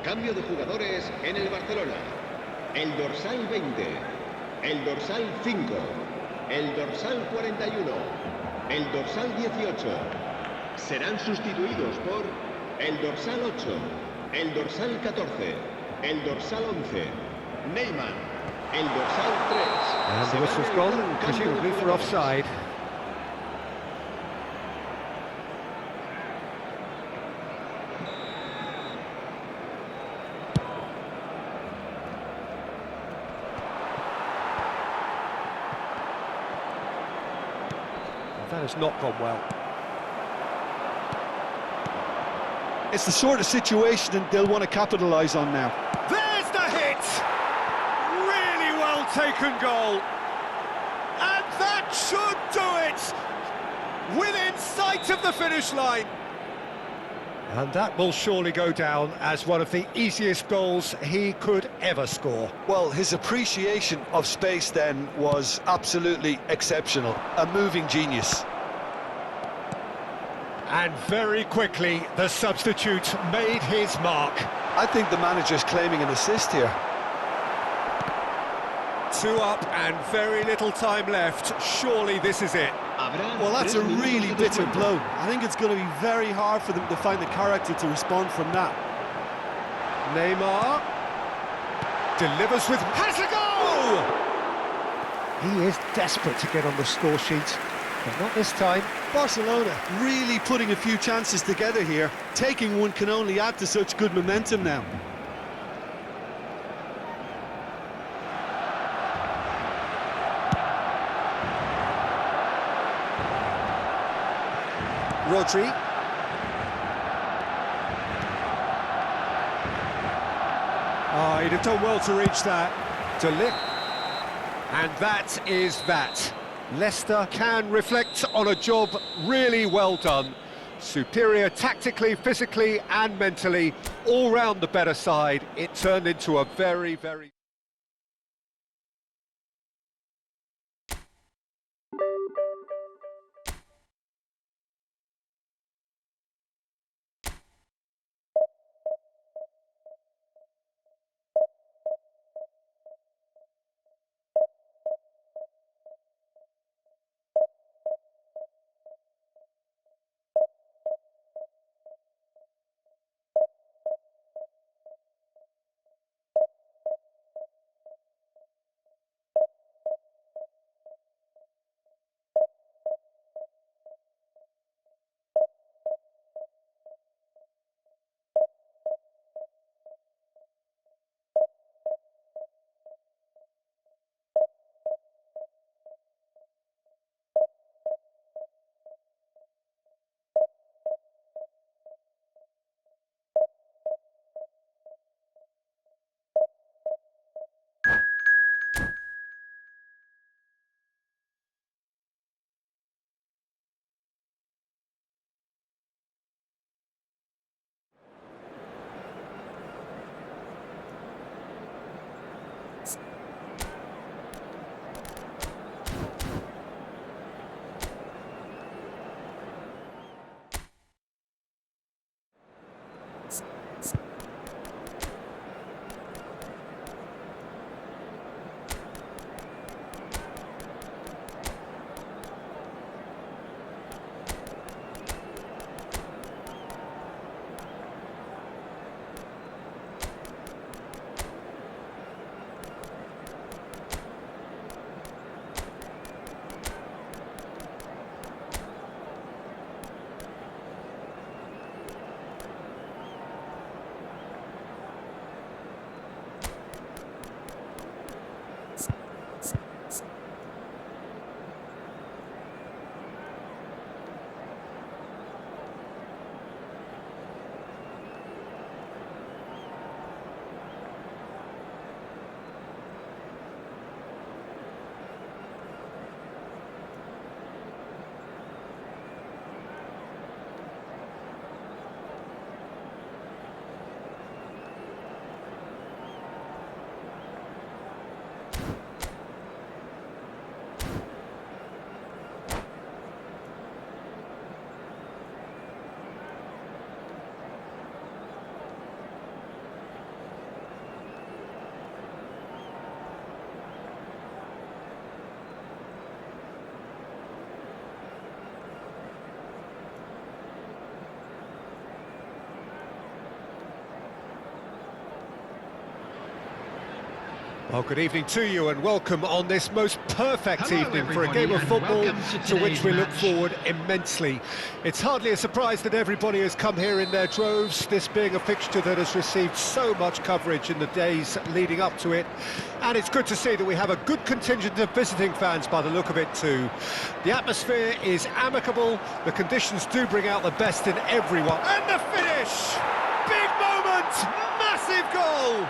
Cambio de jugadores en el Barcelona. El dorsal 20, el dorsal 5, el dorsal 41, el dorsal 18. Serán sustituidos por el dorsal 8, el dorsal 14, el dorsal 11, Neymar, el dorsal 3.
And the whistle's gone, presumably for offside. That has not gone well.
It's the sort of situation that they'll want to capitalise on now.
There's the hit! Really well taken goal. And that should do it! Within sight of the finish line. And that will surely go down as one of the easiest goals he could ever score.
Well, his appreciation of space then was absolutely exceptional. A moving genius.
And very quickly, the substitute made his mark.
I think the manager's claiming an assist here.
2 up and very little time left. Surely this is it.
Well, that's a really bitter blow. I think it's going to be very hard for them to find the character to respond from that.
Neymar delivers with... has a goal! He is desperate to get on the score sheet, but not this time.
Barcelona really putting a few chances together here. Taking one can only add to such good momentum now.
Rodri. Oh, he'd have done well to reach that. And that is that. Leicester can reflect on a job really well done. Superior tactically, physically and mentally, all round the better side. It turned into a very, very... Well, good evening to you and welcome on this most perfect evening for a game of football to which we look forward immensely. It's hardly a surprise that everybody has come here in their droves, this being a fixture that has received so much coverage in the days leading up to it. And it's good to see that we have a good contingent of visiting fans by the look of it too. The atmosphere is amicable, the conditions do bring out the best in everyone. And the finish! Big moment! Massive goal!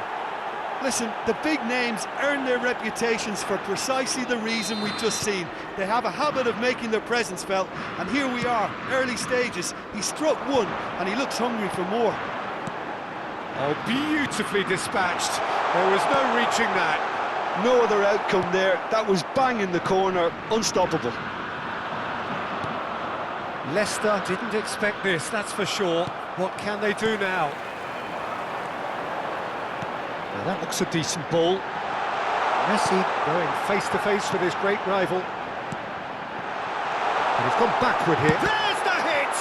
Listen, the big names earn their reputations for precisely the reason we've just seen. They have a habit of making their presence felt, and here we are, early stages. He struck one, and he looks hungry for more.
Oh, beautifully dispatched. There was no reaching that.
No other outcome there. That was bang in the corner, unstoppable.
Leicester didn't expect this, that's for sure. What can they do now? Now that looks a decent ball. Messi going face-to-face with his great rival. And he's gone backward here. There's the hit!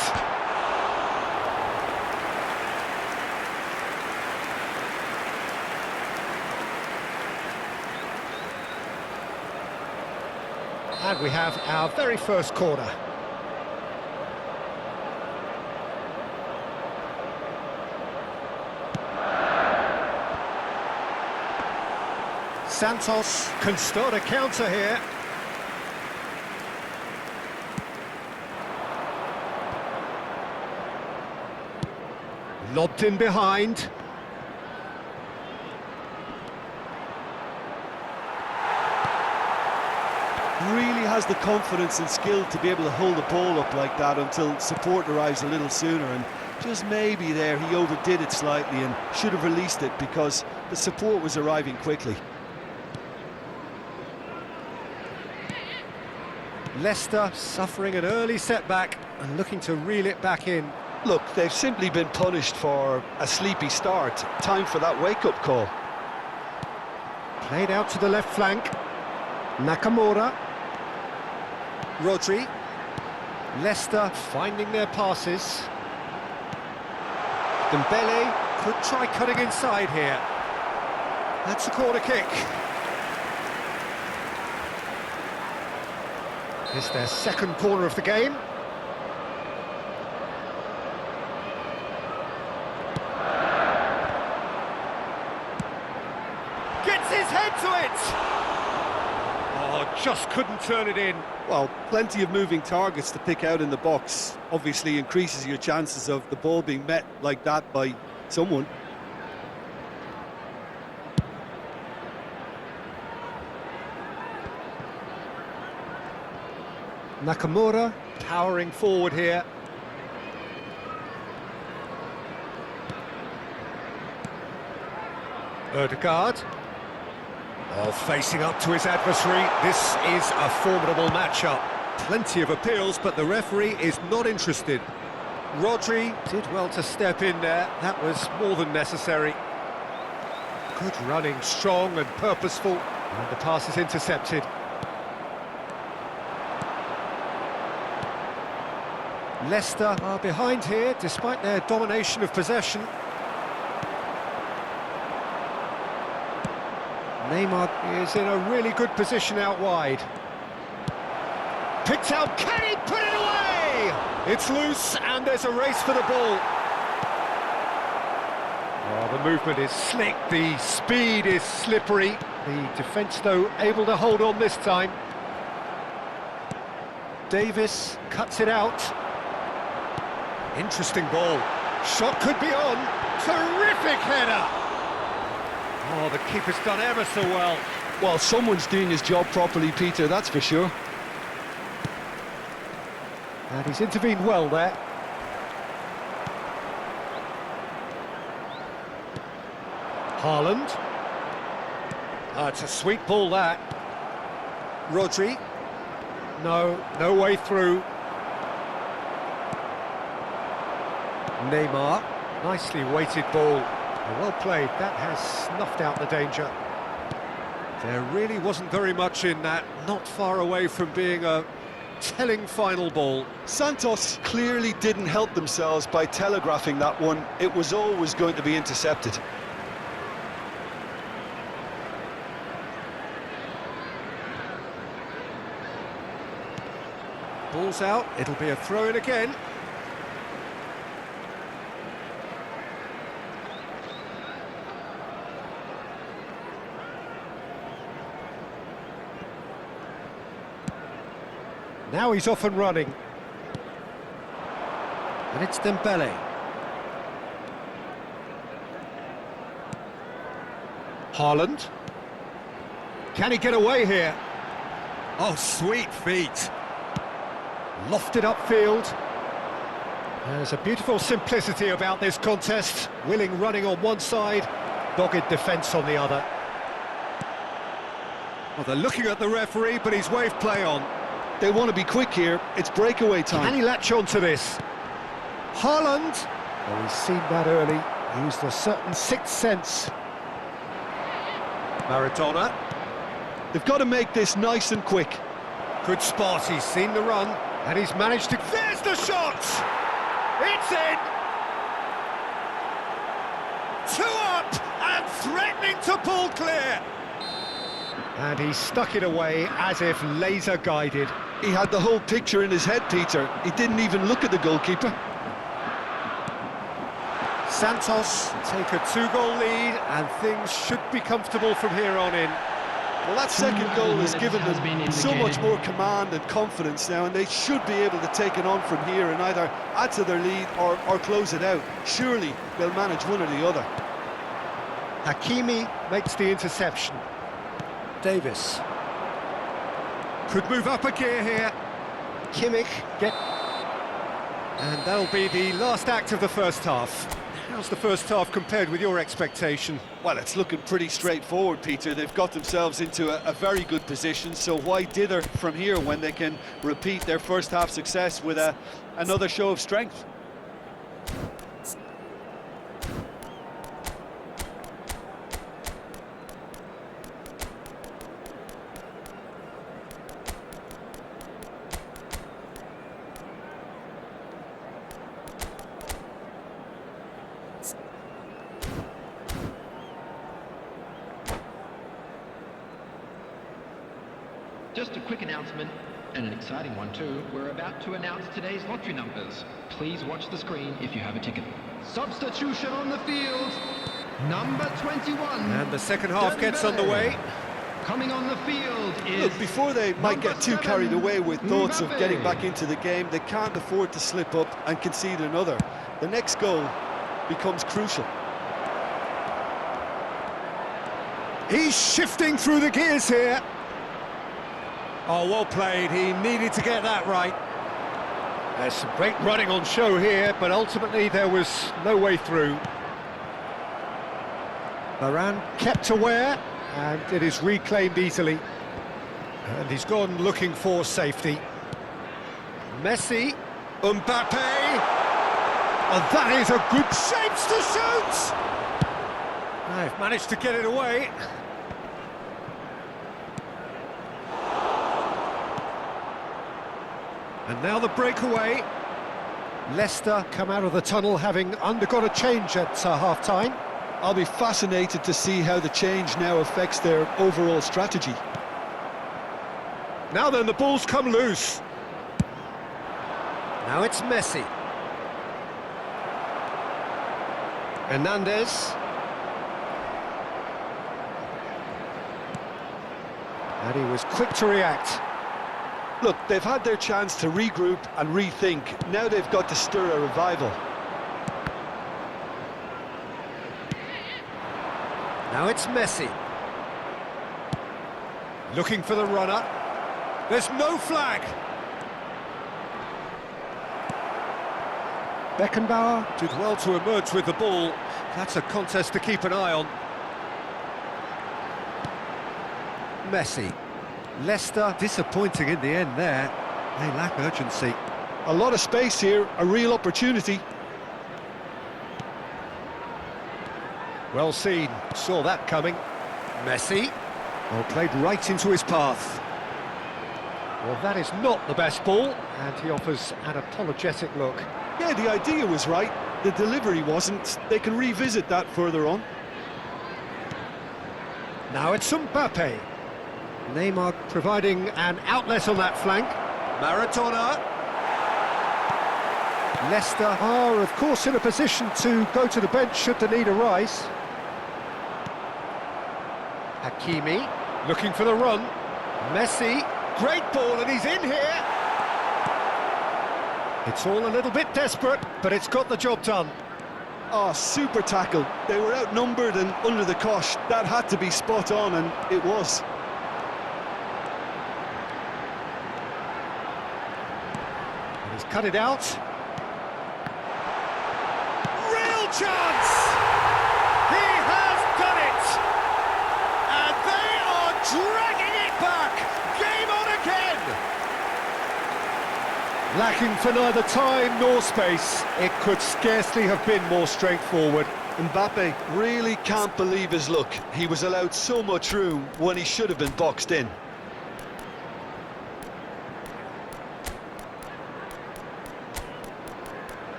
And we have our very first corner. Santos can start a counter here. Lobbed in behind.
Really has the confidence and skill to be able to hold the ball up like that until support arrives a little sooner, and just maybe there he overdid it slightly and should have released it because the support was arriving quickly.
Leicester suffering an early setback and looking to reel it back in.
Look, they've simply been punished for a sleepy start. Time for that wake-up call.
Played out to the left flank. Nakamura. Rodri. Leicester finding their passes. Dembele could try cutting inside here. That's a corner kick. It's their second corner of the game. Gets his head to it! Oh, just couldn't turn it in.
Well, plenty of moving targets to pick out in the box. Obviously increases your chances of the ball being met like that by someone.
Nakamura powering forward here. Ødegaard. Oh, facing up to his adversary. This is a formidable matchup. Plenty of appeals, but the referee is not interested. Rodri did well to step in there. That was more than necessary. Good running, strong and purposeful. And the pass is intercepted. Leicester are behind here, despite their domination of possession. Neymar is in a really good position out wide. Picked out, can he put it away? It's loose, and there's a race for the ball. Oh, the movement is slick, the speed is slippery. The defence, though, able to hold on this time. Davis cuts it out. Interesting ball. Shot could be on. Terrific header. Oh, the keeper's done ever so well.
Well, someone's doing his job properly, Peter, that's for sure.
And he's intervened well there. Haaland. It's a sweet ball, that. Rodri. No way through. Neymar, nicely weighted ball. Well played, that has snuffed out the danger. There really wasn't very much in that, not far away from being a telling final ball.
Santos clearly didn't help themselves by telegraphing that one. It was always going to be intercepted.
Ball's out, it'll be a throw-in again. Now he's off and running. And it's Dembele. Haaland. Can he get away here? Oh, sweet feet. Lofted upfield. There's a beautiful simplicity about this contest. Willing running on one side, dogged defence on the other. Well, they're looking at the referee, but he's waved play on.
They want to be quick here. It's breakaway time.
Can he latch on to this? Haaland. Well, he's seen that early. Used a certain sixth sense. Maradona.
They've got to make this nice and quick.
Good spot, he's seen the run, and he's managed to... There's the shot! It's in! 2 up, and threatening to pull clear! And he stuck it away as if laser-guided.
He had the whole picture in his head, Peter. He didn't even look at the goalkeeper.
Santos take a 2-goal lead, and things should be comfortable from here on in.
Well, that second goal has given them so much more command and confidence now, and they should be able to take it on from here and either add to their lead or close it out. Surely they'll manage one or the other.
Hakimi makes the interception. Davis could move up a gear here. Kimmich and that'll be the last act of the first half. How's the first half compared with your expectation?
Well, it's looking pretty straightforward, Peter. They've got themselves into a very good position, so why dither from here when they can repeat their first half success with another show of strength?
Just a quick announcement, and an exciting one too. We're about to announce today's lottery numbers. Please watch the screen if you have a ticket. Substitution on the field, number 21.
And the second half gets underway.
Coming on the field is...
Look, before they might get too carried away with thoughts of getting back into the game, they can't afford to slip up and concede another. The next goal becomes crucial.
He's shifting through the gears here. Oh, well played. He needed to get that right. There's some great running on show here, but ultimately there was no way through. Varane kept aware, and it is reclaimed easily. And he's gone looking for safety. Messi, Mbappe, and that is a good shapes to shoot! They've managed to get it away. And now the breakaway. Leicester come out of the tunnel having undergone a change at half-time.
I'll be fascinated to see how the change now affects their overall strategy.
Now then, the ball's come loose. Now it's Messi. Hernandez. And he was quick to react.
Look, they've had their chance to regroup and rethink. Now they've got to stir a revival.
Now it's Messi. Looking for the runner. There's no flag. Beckenbauer did well to emerge with the ball. That's a contest to keep an eye on. Messi. Leicester disappointing in the end there. They lack urgency.
A lot of space here, a real opportunity.
Well seen, saw that coming. Messi, well played right into his path. Well, that is not the best ball, and he offers an apologetic look.
Yeah, the idea was right, the delivery wasn't. They can revisit that further on.
Now it's Mbappe. Neymar providing an outlet on that flank. Maradona. Leicester are, of course, in a position to go to the bench should the need arise. Hakimi looking for the run. Messi, great ball, and he's in here. It's all a little bit desperate, but it's got the job done.
Oh, super tackle. They were outnumbered and under the cosh. That had to be spot on, and it was.
He's cut it out. Real chance! He has done it! And they are dragging it back! Game on again! Lacking for neither time nor space, it could scarcely have been more straightforward.
Mbappe really can't believe his luck. He was allowed so much room when he should have been boxed in.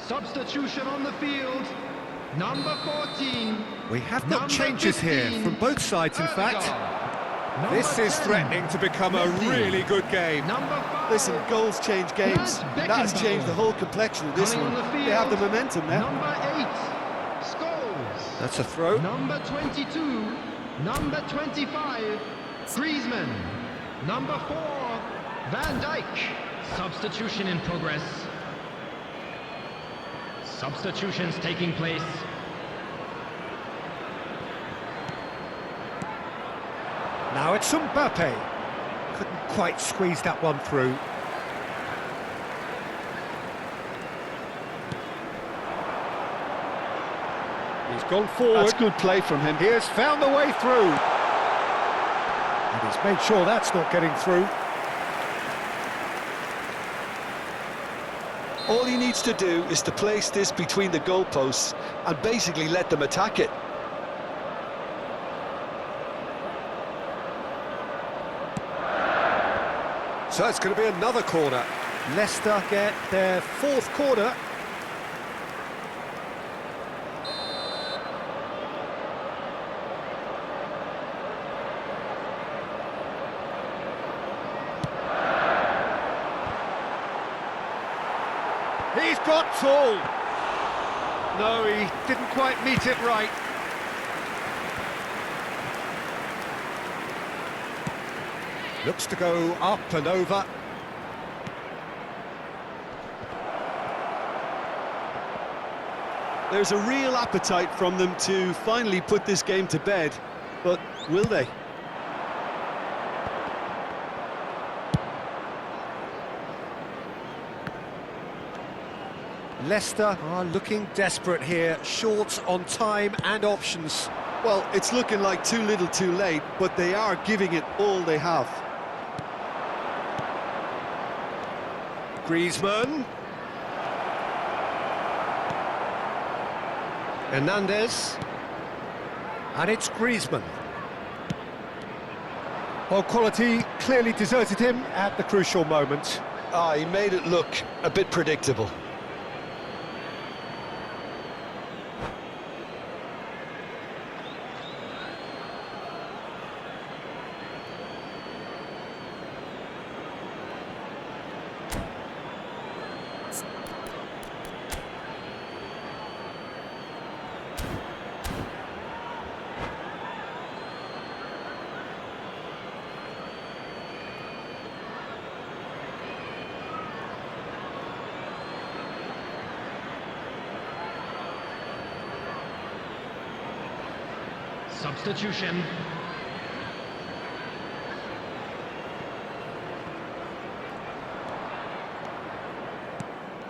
Substitution on the field, number 14.
We have got
Number
changes here
15,
from both sides, in fact.
Number
This is
10,
threatening to become a
Messi.
really good game.
Number 5.
Listen, goals change games. That has changed the whole complexion of this
Coming
one.
on the field,
They have the momentum now.
Number 8, Scholes.
That's a throw.
Number 22, number 25, Griezmann. Number 4, Van Dijk. Substitution in progress. Substitutions taking place.
Now it's Mbappe. Couldn't quite squeeze that one through. He's gone forward.
That's good play from him.
He has found the way through. And he's made sure that's not getting through.
All he needs to do is to place this between the goalposts and basically let them attack it.
So it's going to be another corner. Leicester get their fourth corner. He's got tall. No, he didn't quite meet it right. Looks to go up and over.
There's a real appetite from them to finally put this game to bed, but will they?
Leicester are looking desperate here, short on time and options.
Well, it's looking like too little too late, but they are giving it all they have.
Griezmann. Hernandez. And it's Griezmann. Well, quality clearly deserted him at the crucial moment.
He made it look a bit predictable.
Substitution.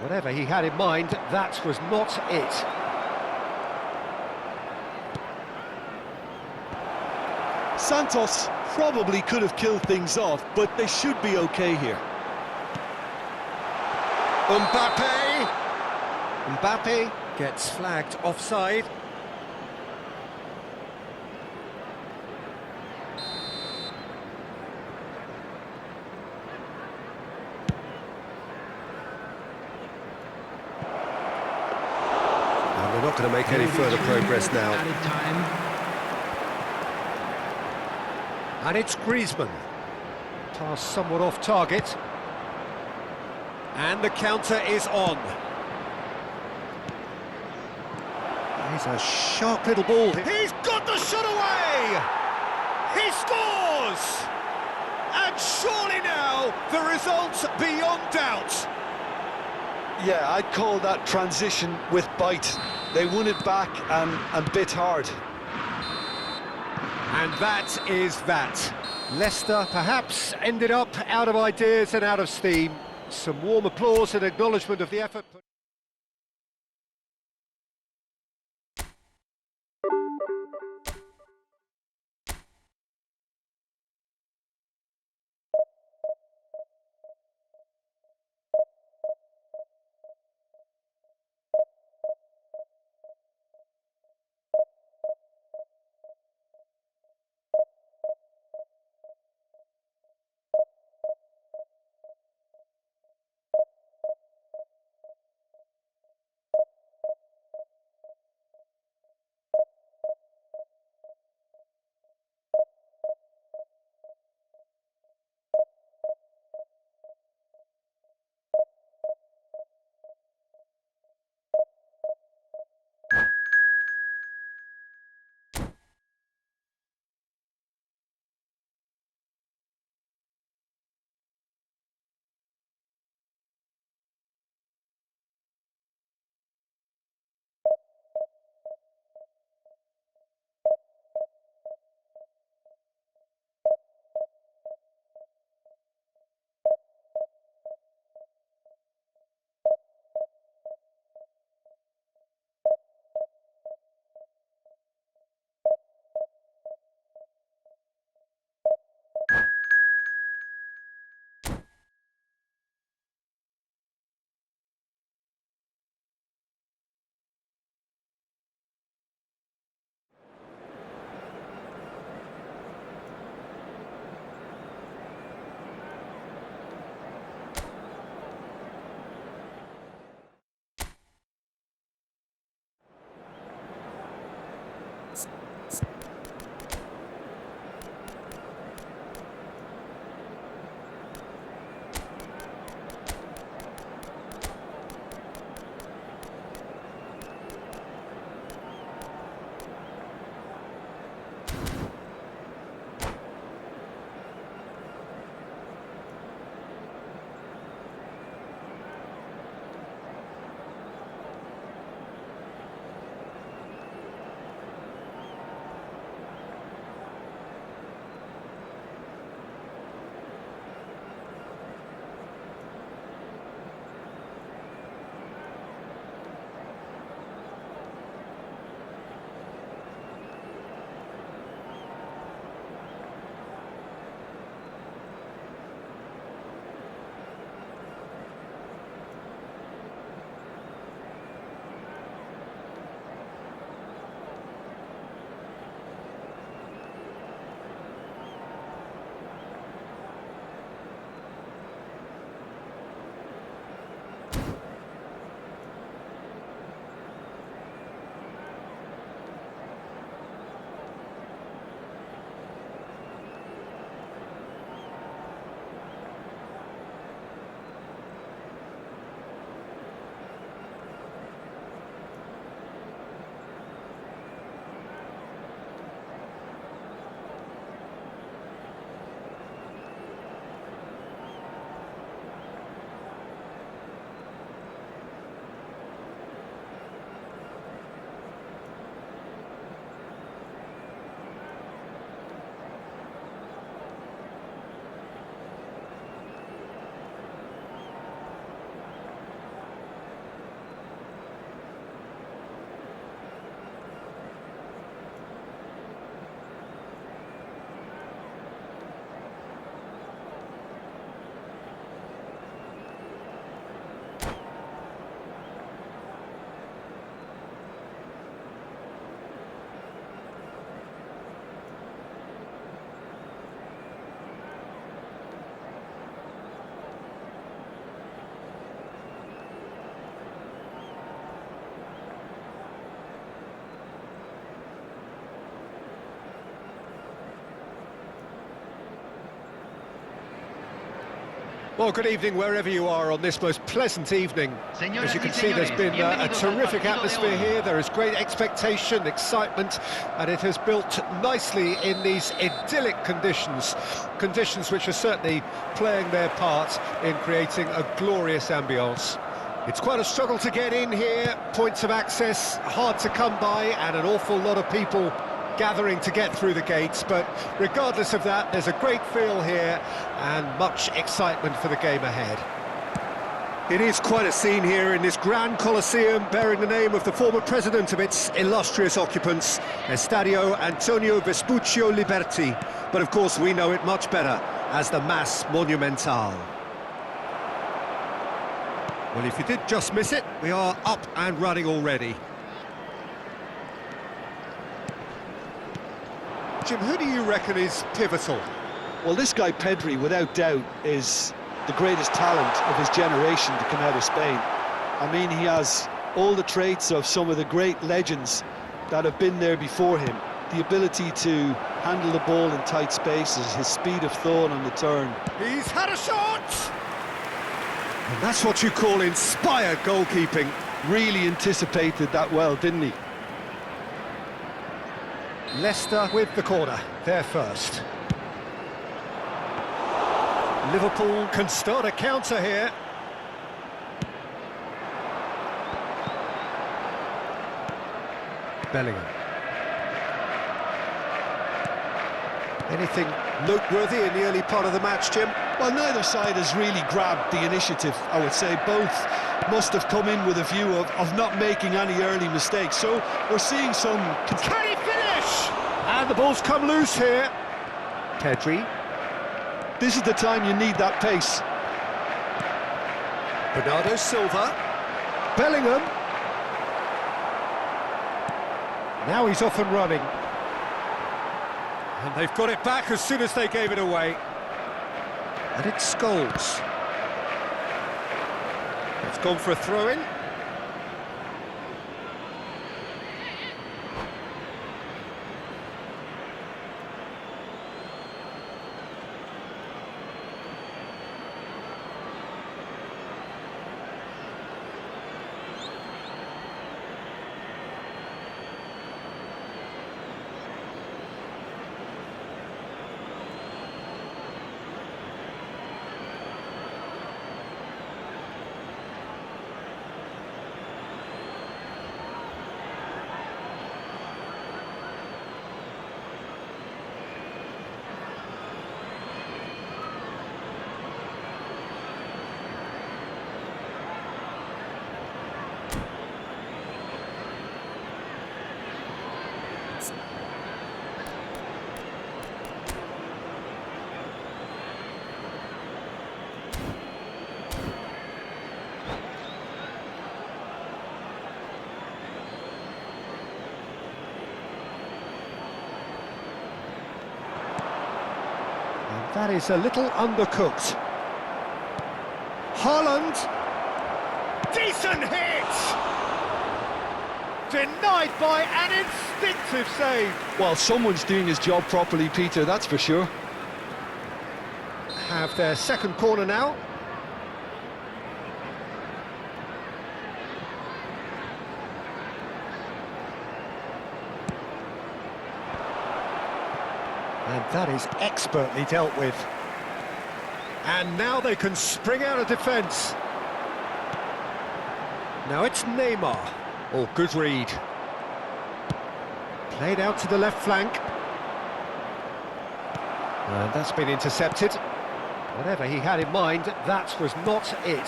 Whatever he had in mind, that was not it.
Santos probably could have killed things off, but they should be okay here.
Mbappe! Mbappe gets flagged offside. And they're not going to make any further progress now.
Added time.
And it's Griezmann. Pass somewhat off target. And the counter is on. He's a sharp little ball. He's got the shot away! He scores! And surely now, the result's beyond doubt.
Yeah, I'd call that transition with bite. They won it back and bit hard.
And that is that. Leicester perhaps ended up out of ideas and out of steam. Some warm applause and acknowledgement of the effort. Well, good evening wherever you are on this most pleasant evening. As you can see, there's been a terrific atmosphere here. There is great expectation, excitement, and it has built nicely in these idyllic conditions. Conditions which are certainly playing their part in creating a glorious ambience. It's quite a struggle to get in here, points of access hard to come by, and an awful lot of people gathering to get through the gates, but regardless of that, there's a great feel here and much excitement for the game ahead. It is quite a scene here in this grand Colosseum, bearing the name of the former president of its illustrious occupants, Estadio Antonio Vespuccio Liberti, but of course we know it much better as the Mas Monumental. Well, if you did just miss it, we are up and running already. Jim, who do you reckon is pivotal?
Well, this guy Pedri, without doubt, is the greatest talent of his generation to come out of Spain. I mean, he has all the traits of some of the great legends that have been there before him. The ability to handle the ball in tight spaces, his speed of thought on the turn.
He's had a shot! And that's what you call inspired goalkeeping.
Really anticipated that well, didn't he?
Leicester with the corner, they're first. Liverpool can start a counter here. Bellingham. Anything noteworthy in the early part of the match, Jim?
Well, neither side has really grabbed the initiative, I would say. Both must have come in with a view of not making any early mistakes. So we're seeing some...
Can he finish? And the ball's come loose here. Pedri.
This is the time you need that pace.
Bernardo Silva. Bellingham. Now he's off and running. And they've got it back as soon as they gave it away. And it's Scholes. It's gone for a throw-in. That is a little undercooked. Haaland. Decent hit! Denied by an instinctive save.
Well, someone's doing his job properly, Peter, that's for sure.
Have their second corner now. And that is expertly dealt with. And now they can spring out of defence. Now it's Neymar. Oh, good read. Played out to the left flank. And that's been intercepted. Whatever he had in mind, that was not it.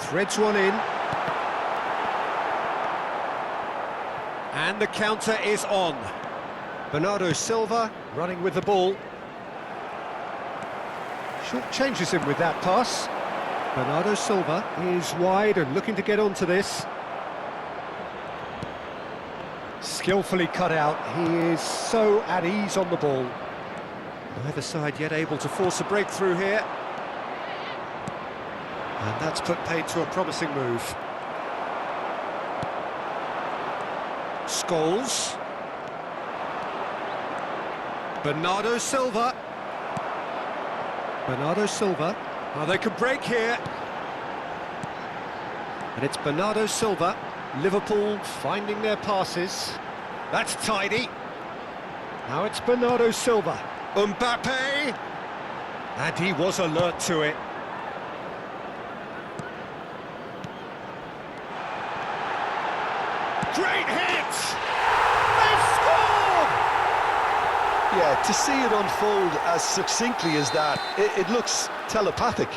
Threads one in. And the counter is on. Bernardo Silva running with the ball. Short changes him with that pass. Bernardo Silva is wide and looking to get onto this. Skillfully cut out. He is so at ease on the ball. Neither side yet able to force a breakthrough here. And that's put paid to a promising move. Scholes. Bernardo Silva. Bernardo Silva. Oh, they could break here. And it's Bernardo Silva. Liverpool finding their passes. That's tidy. Now it's Bernardo Silva. Mbappe. And he was alert to it. Great hit!
Yeah, to see it unfold as succinctly as that, it looks telepathic.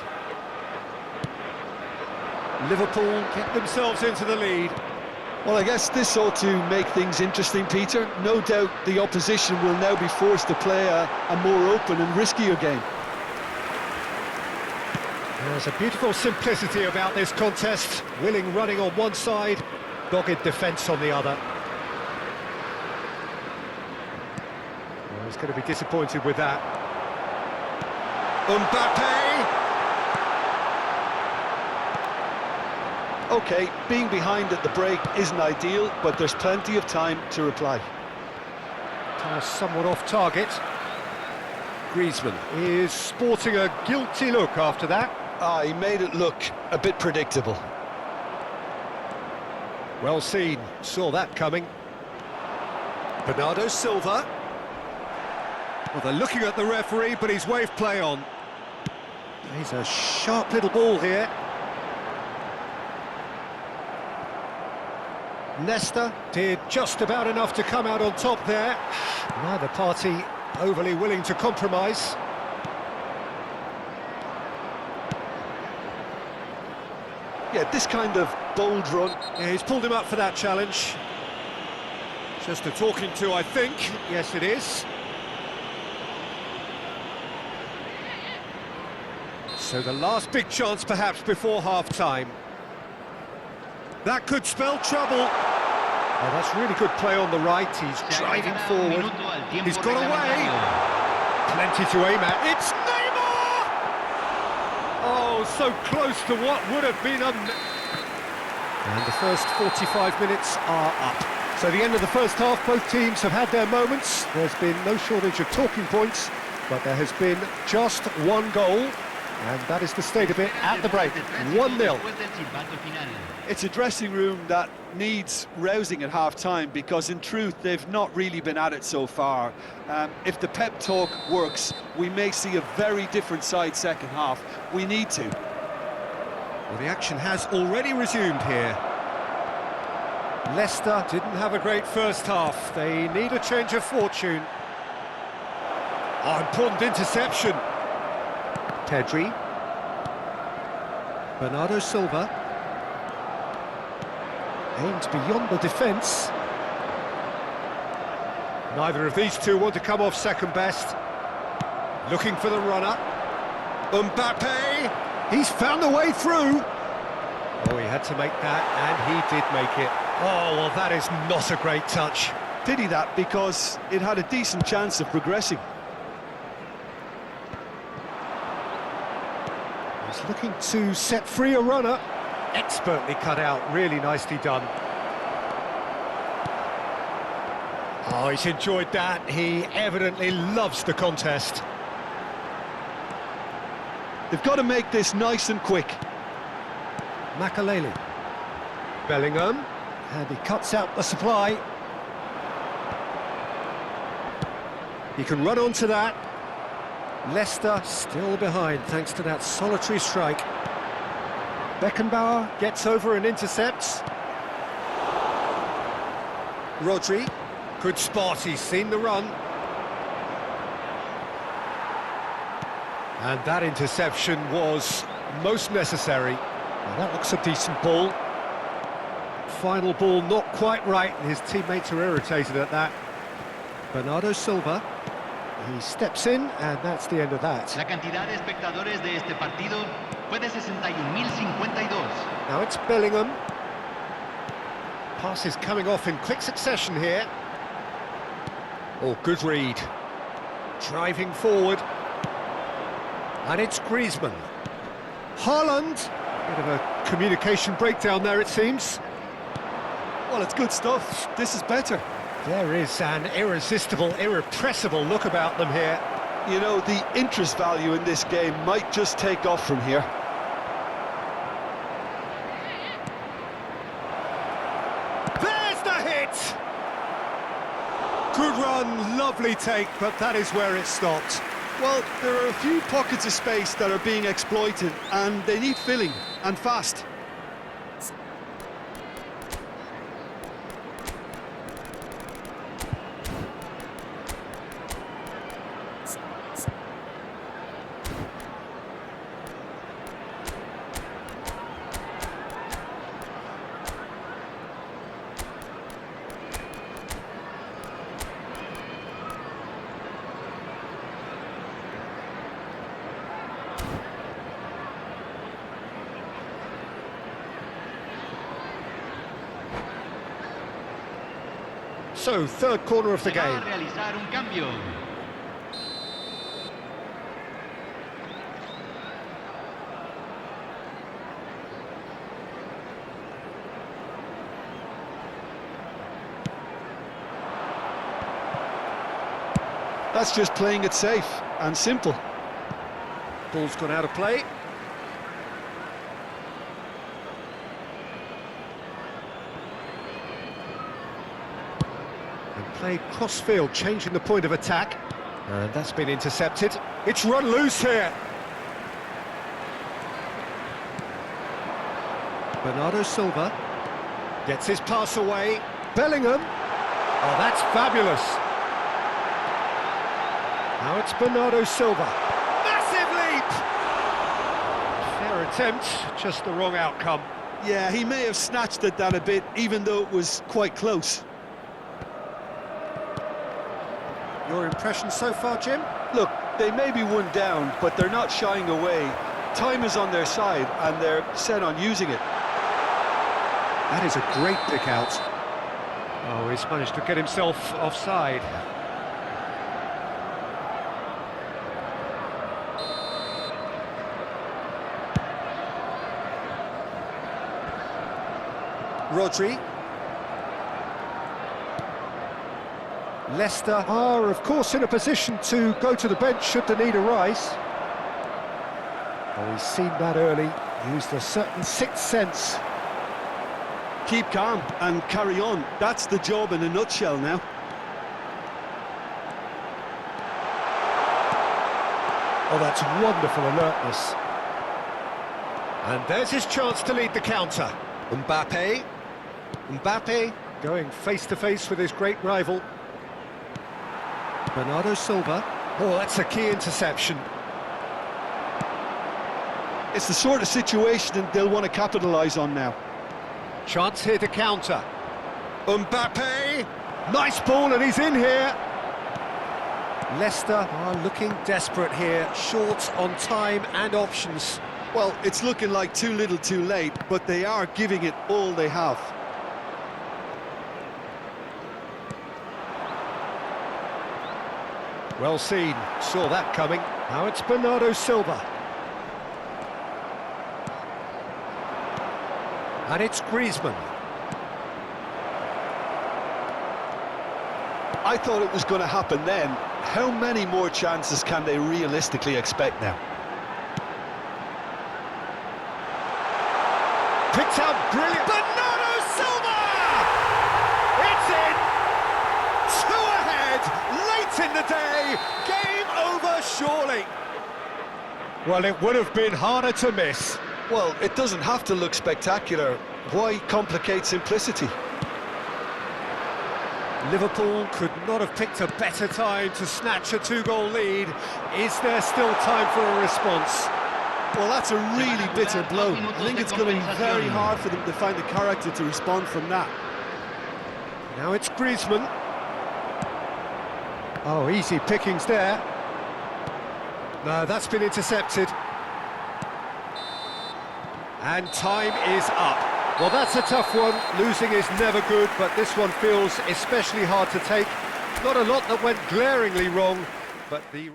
Liverpool get themselves into the lead.
Well, I guess this ought to make things interesting, Peter. No doubt the opposition will now be forced to play a more open and riskier game.
There's a beautiful simplicity about this contest. Willing running on one side, dogged defence on the other. Well, he's going to be disappointed with that. Mbappe!
OK, being behind at the break isn't ideal, but there's plenty of time to reply.
Somewhat off target. Griezmann is sporting a guilty look after that.
He made it look a bit predictable.
Well seen, saw that coming. Bernardo Silva. Well, they're looking at the referee, but he's waved play on. He's a sharp little ball here. Nesta did just about enough to come out on top there. Neither party overly willing to compromise.
Yeah, this kind of bold run.
Yeah, he's pulled him up for that challenge. Just a talking to, I think. Yes, it is. So the last big chance, perhaps, before half-time. That could spell trouble. Oh, that's really good play on the right. He's driving forward. He's got away. Plenty to aim at. It's Neymar! Oh, so close to what would have been a... And the first 45 minutes are up. So the end of the first half, both teams have had their moments. There's been no shortage of talking points, but there has been just one goal. And that is the state of it at the break, 1-0.
It's a dressing room that needs rousing at half-time because, in truth, they've not really been at it so far. If the pep talk works, we may see a very different side second half. We need to.
Well, the action has already resumed here. Leicester didn't have a great first half. They need a change of fortune. Oh, important interception. Pedri. Bernardo Silva. Aimed beyond the defence. Neither of these two want to come off second best. Looking for the runner. Mbappe! He's found a way through! Oh, he had to make that, and he did make it. Oh, well, that is not a great touch.
Pity that, because it had a decent chance of progressing.
He's looking to set free a runner. Expertly cut out, really nicely done. Oh, he's enjoyed that. He evidently loves the contest.
They've got to make this nice and quick.
Makaleli. Bellingham. And he cuts out the supply. He can run onto that. Leicester still behind thanks to that solitary strike. Beckenbauer gets over and intercepts. Rodri, good spot, he's seen the run. And that interception was most necessary. Well, that looks a decent ball. Final ball not quite right, and his teammates are irritated at that. Bernardo Silva. He steps in, and that's the end of that.
La cantidad de espectadores de este partido fue de 61.052.
Now it's Bellingham. Passes coming off in quick succession here. Oh, good read. Driving forward. And it's Griezmann. Haaland. Bit of a communication breakdown there, it seems.
Well, it's good stuff. This is better.
There is an irresistible, irrepressible look about them here.
You know, the interest value in this game might just take off from here.
There's the hit! Good run, lovely take, but that is where it stopped.
Well, there are a few pockets of space that are being exploited, and they need filling, and fast.
So, third corner of the
Se va a
game.
realizar un cambio.
That's just playing it safe and simple.
Ball's gone out of play. And played cross-field, changing the point of attack. And that's been intercepted. It's run loose here. Bernardo Silva gets his pass away. Bellingham. Oh, that's fabulous. Now it's Bernardo Silva. Massive leap! Fair attempt, just the wrong outcome.
Yeah, he may have snatched at that a bit, even though it was quite close.
Your impression so far, Jim?
Look, they may be one down, but they're not shying away. Time is on their side, and they're set on using it.
That is a great pick out. Oh, he's managed to get himself offside. Rodri. Leicester are, of course, in a position to go to the bench should the need arise. Oh, he's seen that early, used a certain sixth sense.
Keep calm and carry on. That's the job in a nutshell now.
Oh, that's wonderful alertness. And there's his chance to lead the counter. Mbappe going face-to-face with his great rival. Bernardo Silva. Oh, that's a key interception.
It's the sort of situation they'll want to capitalise on now.
Chance here to counter. Mbappe! Nice ball, and he's in here. Leicester are looking desperate here, short on time and options.
Well, it's looking like too little too late, but they are giving it all they have.
Well seen, saw that coming. Now it's Bernardo Silva. And it's Griezmann.
I thought it was going to happen then. How many more chances can they realistically expect now?
Picked out brilliant. Bernardo Silva! It's in! 2 ahead, late in the day. Game over, surely. Well, it would have been harder to miss.
Well, it doesn't have to look spectacular. Why complicate simplicity?
Liverpool could not have picked a better time to snatch a 2-goal lead. Is there still time for a response?
Well, that's a really bitter blow. I think it's going to be very hard for them to find the character to respond from that.
Now it's Griezmann. Oh, easy pickings there. No, that's been intercepted. And time is up. Well, that's a tough one. Losing is never good, but this one feels especially hard to take. Not a lot that went glaringly wrong, but the...